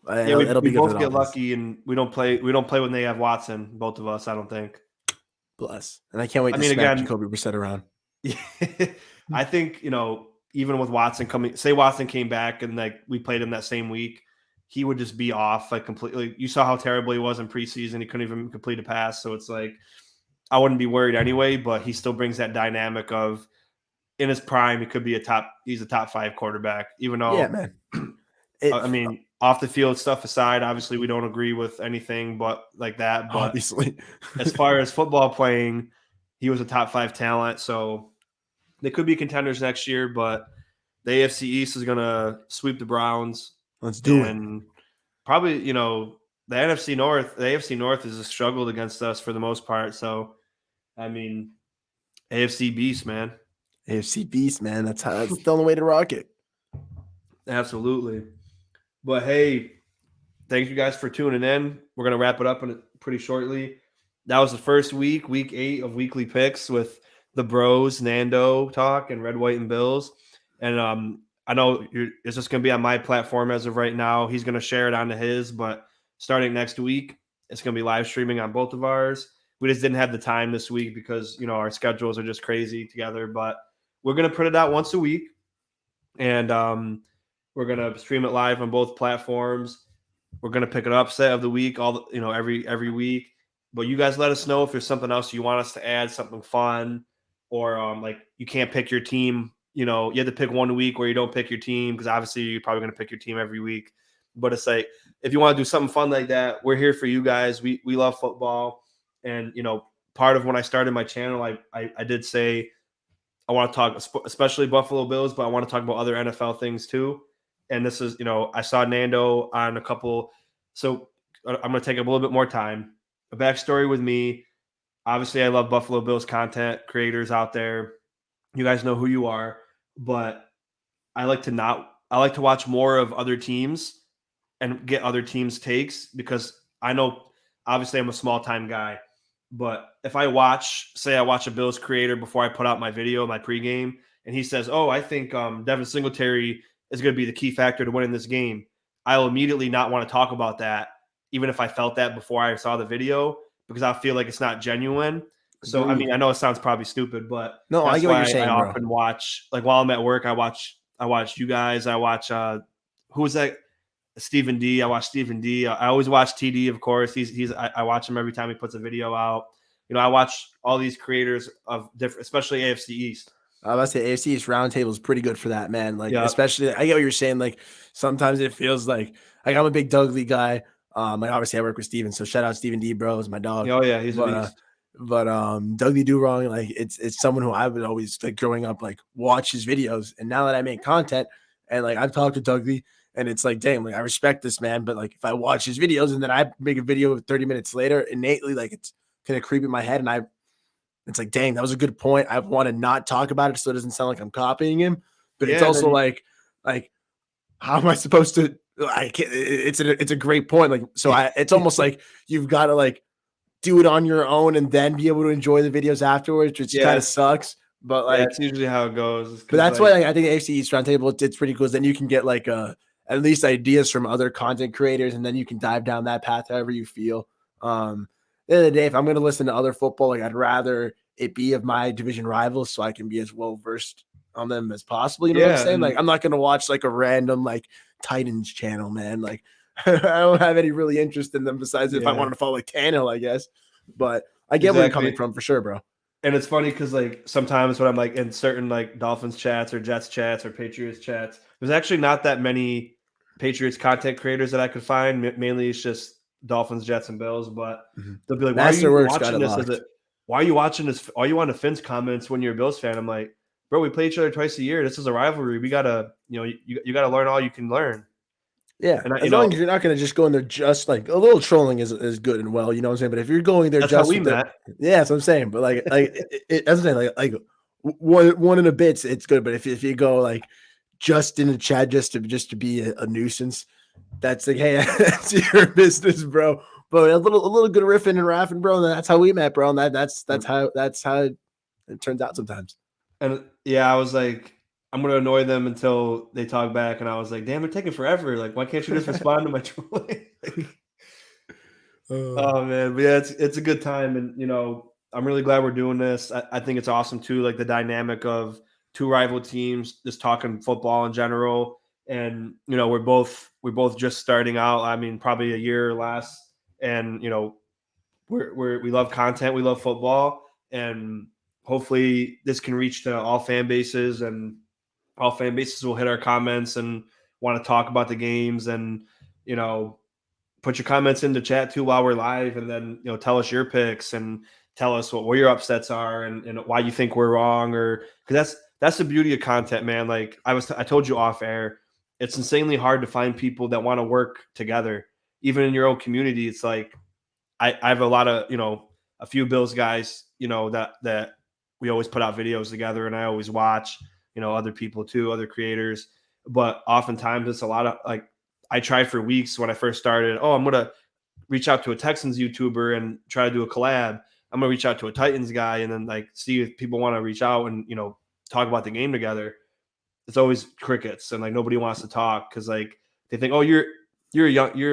yeah, we both get lucky, and we don't play when they have Watson. Both of us, I don't think. Bless, and I can't wait to smack Jacoby Brissett around. I think even with Watson say Watson came back and like we played him that same week, he would just be off like completely. You saw how terrible he was in preseason; he couldn't even complete a pass. So it's like I wouldn't be worried anyway. But he still brings that dynamic of in his prime, he's a top 5 quarterback. Even though, yeah, man. I mean, off the field stuff aside, obviously we don't agree with anything, but like that. But obviously, as far as football playing, he was a top 5 talent. So they could be contenders next year, but the AFC East is going to sweep the Browns. Let's do it. And probably, the AFC North has struggled against us for the most part. So, I mean, AFC Beast, man. AFC Beast, man. That's the only way to rock it. Absolutely. But hey, thank you guys for tuning in. We're going to wrap it up pretty shortly. That was the first week 8 of weekly picks with the bros, Nando Talk and Red, White, and Bills. And I know it's just going to be on my platform as of right now. He's going to share it onto his, but starting next week, it's going to be live streaming on both of ours. We just didn't have the time this week because, our schedules are just crazy together. But we're going to put it out once a week. And we're going to stream it live on both platforms. We're going to pick an upset of the week, every week. But you guys let us know if there's something else you want us to add, something fun, or like you can't pick your team. You have to pick one week where you don't pick your team because obviously you're probably going to pick your team every week. But it's like if you want to do something fun like that, we're here for you guys. We love football, and part of when I started my channel, I did say I want to talk, especially Buffalo Bills, but I want to talk about other NFL things too. And this is, I saw Nando on a couple So I'm going to take a little bit more time. A backstory with me. Obviously, I love Buffalo Bills content creators out there. You guys know who you are, but I like to watch more of other teams and get other teams' takes because I know obviously I'm a small time guy, but if I watch a Bills creator before I put out my video, my pregame, and he says, "Oh, I think Devin Singletary is going to be the key factor to winning this game," I'll immediately not want to talk about that, even if I felt that before I saw the video, because I feel like it's not genuine. So, I Agreed. mean, I know it sounds probably stupid, but No, I that's get what you're why I saying, bro. often watch, like while I'm at work, I watch you guys. I watch who was that? Stephen D. I watch Stephen D. I always watch TD, of course. I watch him every time he puts a video out. You know, I watch all these creators of different, especially AFC East. I was about to say AFC East roundtable is pretty good for that, man. Like, Yeah. especially, I get what you're saying. Like, sometimes it feels like I'm a big Doug Lee guy. Like obviously I work with Steven, so shout out Steven D, bro, is my dog. Oh yeah, he's a But beast. Doug Lee Do Wrong, like it's someone who I would always like growing up, like watch his videos. And now that I make content and like I've talked to Doug Lee, and it's like, damn, like I respect this man, but like if I watch his videos and then I make a video 30 minutes later, innately, like it's kind of creep in my head, and it's like, dang, that was a good point. I want to not talk about it so it doesn't sound like I'm copying him. But it's Yeah, and also then like, how am I supposed to? I can't. It's a great point. Like, so it's almost like you've got to like do it on your own and then be able to enjoy the videos afterwards, which kind yeah, of sucks. But yeah, like, it's usually how it goes. but Because that's why like, like, I think the AFC East Roundtable it's pretty cool. Then you can get like at least ideas from other content creators, and then you can dive down that path however you feel. At the end of the day, if I'm going to listen to other football, like I'd rather it be of my division rivals, so I can be as well versed on them as possible. You know what I'm yeah, saying? Like and I'm not going to watch like a random like Titans channel, man. Like I don't have any really interest in them besides if I yeah, wanted to follow like Tannehill, I guess. But I get where you're coming exactly. from for sure, bro. And it's funny because like sometimes when I'm like in certain like Dolphins chats or Jets chats or Patriots chats, there's actually not that many Patriots content creators that I could find. Mainly it's just Dolphins, Jets, and Bills. But Mhm. they'll be like, "Why are you even Masterworks got watching it this? Is it locked. why are you watching this? Are you on the Finns comments when you're a Bills fan?" I'm like, "Bro, we play each other twice a year. This is a rivalry. We gotta, you gotta learn all you can learn." Yeah, And I, as long as you're not going to just go in there just like a little trolling is good and well, you know what I'm saying. But if you're going there that's how just we with the, met. yeah, that's what I'm saying. But as I'm saying, like one in a bit, it's good. But if you go like just in a chat just to be a nuisance, that's like, hey, that's your business, bro. But a little good riffing and raffing, bro. That's how we met, bro. And that's how it turns out sometimes. And yeah, I was like, I'm gonna annoy them until they talk back. And I was like, damn, they're taking forever. Like, why can't you just respond to my trolling? Like, Uh, oh man, but yeah, it's a good time, and I'm really glad we're doing this. I think it's awesome too, like the dynamic of two rival teams just talking football in general. And we're both just starting out. I mean, probably a year or less, and we love content, we love football, and hopefully this can reach to all fan bases, and all fan bases will hit our comments and want to talk about the games, and you know put your comments in the chat too while we're live, and then tell us your picks and tell us what your upsets are, and why you think we're wrong, or because that's the beauty of content, man. Like I told you off air, it's insanely hard to find people that want to work together, even in your own community. It's like I have a lot of a few Bills guys that we always put out videos together, and I always watch other people too, other creators. But oftentimes it's a lot of like I tried for weeks when I first started. Oh, I'm gonna reach out to a Texans YouTuber and try to do a collab. I'm gonna reach out to a Titans guy and then like see if people want to reach out and talk about the game together. It's always crickets, and like nobody wants to talk because like they think, oh, you're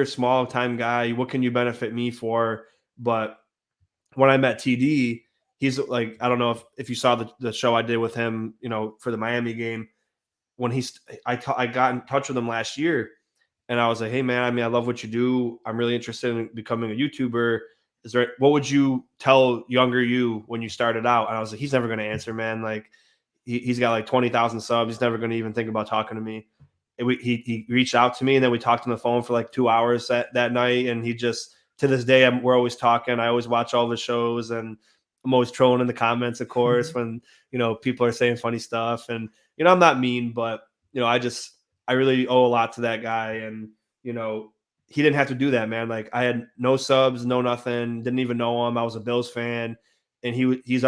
a small time guy. What can you benefit me for? But when I met TD, he's like, I don't know if you saw the show I did with him, for the Miami game. When I got in touch with him last year, and I was like, hey man, I mean, I love what you do. I'm really interested in becoming a YouTuber. What would you tell younger you when you started out? And I was like, he's never going to answer, man. Like he's got like 20,000 subs. He's never going to even think about talking to me. He reached out to me, and then we talked on the phone for like 2 hours that night. And he just, to this day, we're always talking. I always watch all the shows, and I'm always trolling in the comments, of course, when, people are saying funny stuff. And, I'm not mean, but, I really owe a lot to that guy. And, he didn't have to do that, man. Like I had no subs, no nothing, didn't even know him. I was a Bills fan, and he's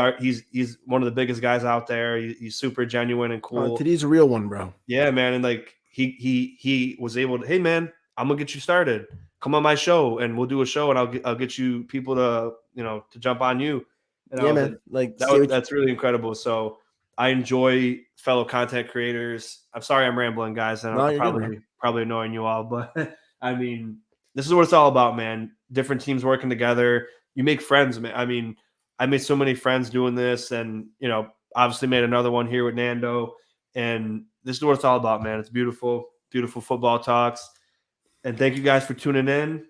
one of the biggest guys out there. He's super genuine and cool. Today's a real one, bro. Yeah, man, and like he was able to. Hey, man, I'm gonna get you started. Come on my show, and we'll do a show, and I'll get you people to to jump on you. And I Yeah, was man. like, Like, say what that's really incredible. So I enjoy fellow content creators. I'm sorry I'm rambling, guys, and no, I'm you're good, bro. probably annoying you all, but I mean, this is what it's all about, man. Different teams working together. You make friends, man. I mean, I made so many friends doing this, and obviously made another one here with Nando. And this is what it's all about, man. It's beautiful, beautiful football talks. And thank you guys for tuning in.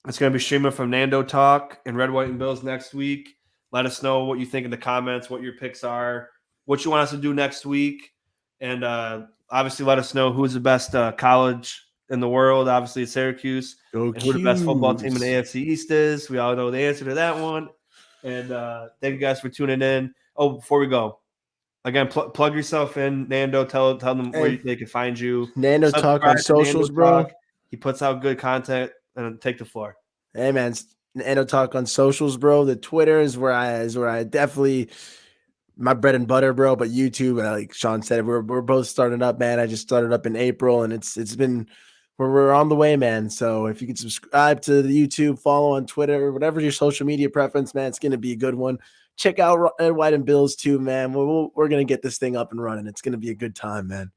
It's going to be streaming from Nando Talk and Red, White, and Bills next week. Let us know what you think in the comments, what your picks are, what you want us to do next week. And obviously, let us know who's the best college in the world. Obviously, it's Syracuse. Go And who the best football team in the Qs. AFC East is. We all know the answer to that one. And thank you guys for tuning in. Oh, before we go, again, plug yourself in, Nando. Tell them where Hey, they can find you. Nando Talk on Subscribe to Nando socials, bro. Talk. He puts out good content. And take the floor. Hey, man. Nando Talk on socials, bro. The Twitter is where I definitely my bread and butter, bro. But YouTube, like Sean said, we're both starting up, man. I just started up in April, and it's been we're on the way, man. So if you can subscribe to the YouTube, follow on Twitter, whatever your social media preference, man, it's gonna be a good one. Check out Red, White, and Bills too, man. We're gonna get this thing up and running. It's gonna be a good time, man.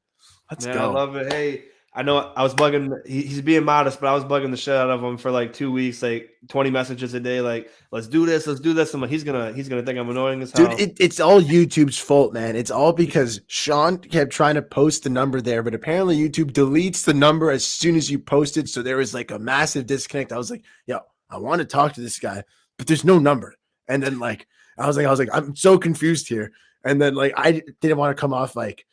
Let's Man, I go. love it. Hey, I know I was bugging. He's being modest, but I was bugging the shit out of him for like 2 weeks, like 20 messages a day, like let's do this, let's do this. I'm like, he's gonna think I'm annoying as Dude, hell. it's all YouTube's fault, man. It's all because Sean kept trying to post the number there, but apparently YouTube deletes the number as soon as you post it. So there was like a massive disconnect. I was like, yo, I want to talk to this guy, but there's no number. And then I was like, I'm so confused here. And then I didn't want to come off like,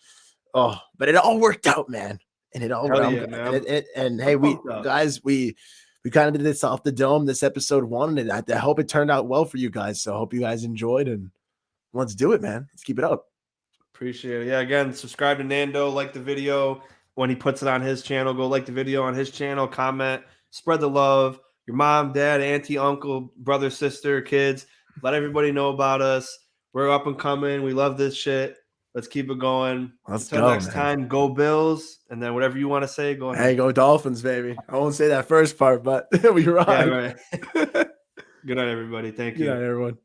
oh, but it all worked out, man. And it all Hell went yeah, out. man. And I'm hey, pumped up. we kind of did this off the dome, this episode 1, and I hope it turned out well for you guys. So I hope you guys enjoyed, and let's do it, man. Let's keep it up. Appreciate it. Yeah, again, subscribe to Nando, like the video when he puts it on his channel. Go like the video on his channel, comment, spread the love. Your mom, dad, auntie, uncle, brother, sister, kids, let everybody know about us. We're up and coming. We love this shit. Let's keep it going. Let's Until go, next man. time, go Bills. And then whatever you want to say, go ahead. Hey, go Dolphins, baby. I won't say that first part, but we rock. Yeah, right. Good night, everybody. Thank you. Good night, everyone.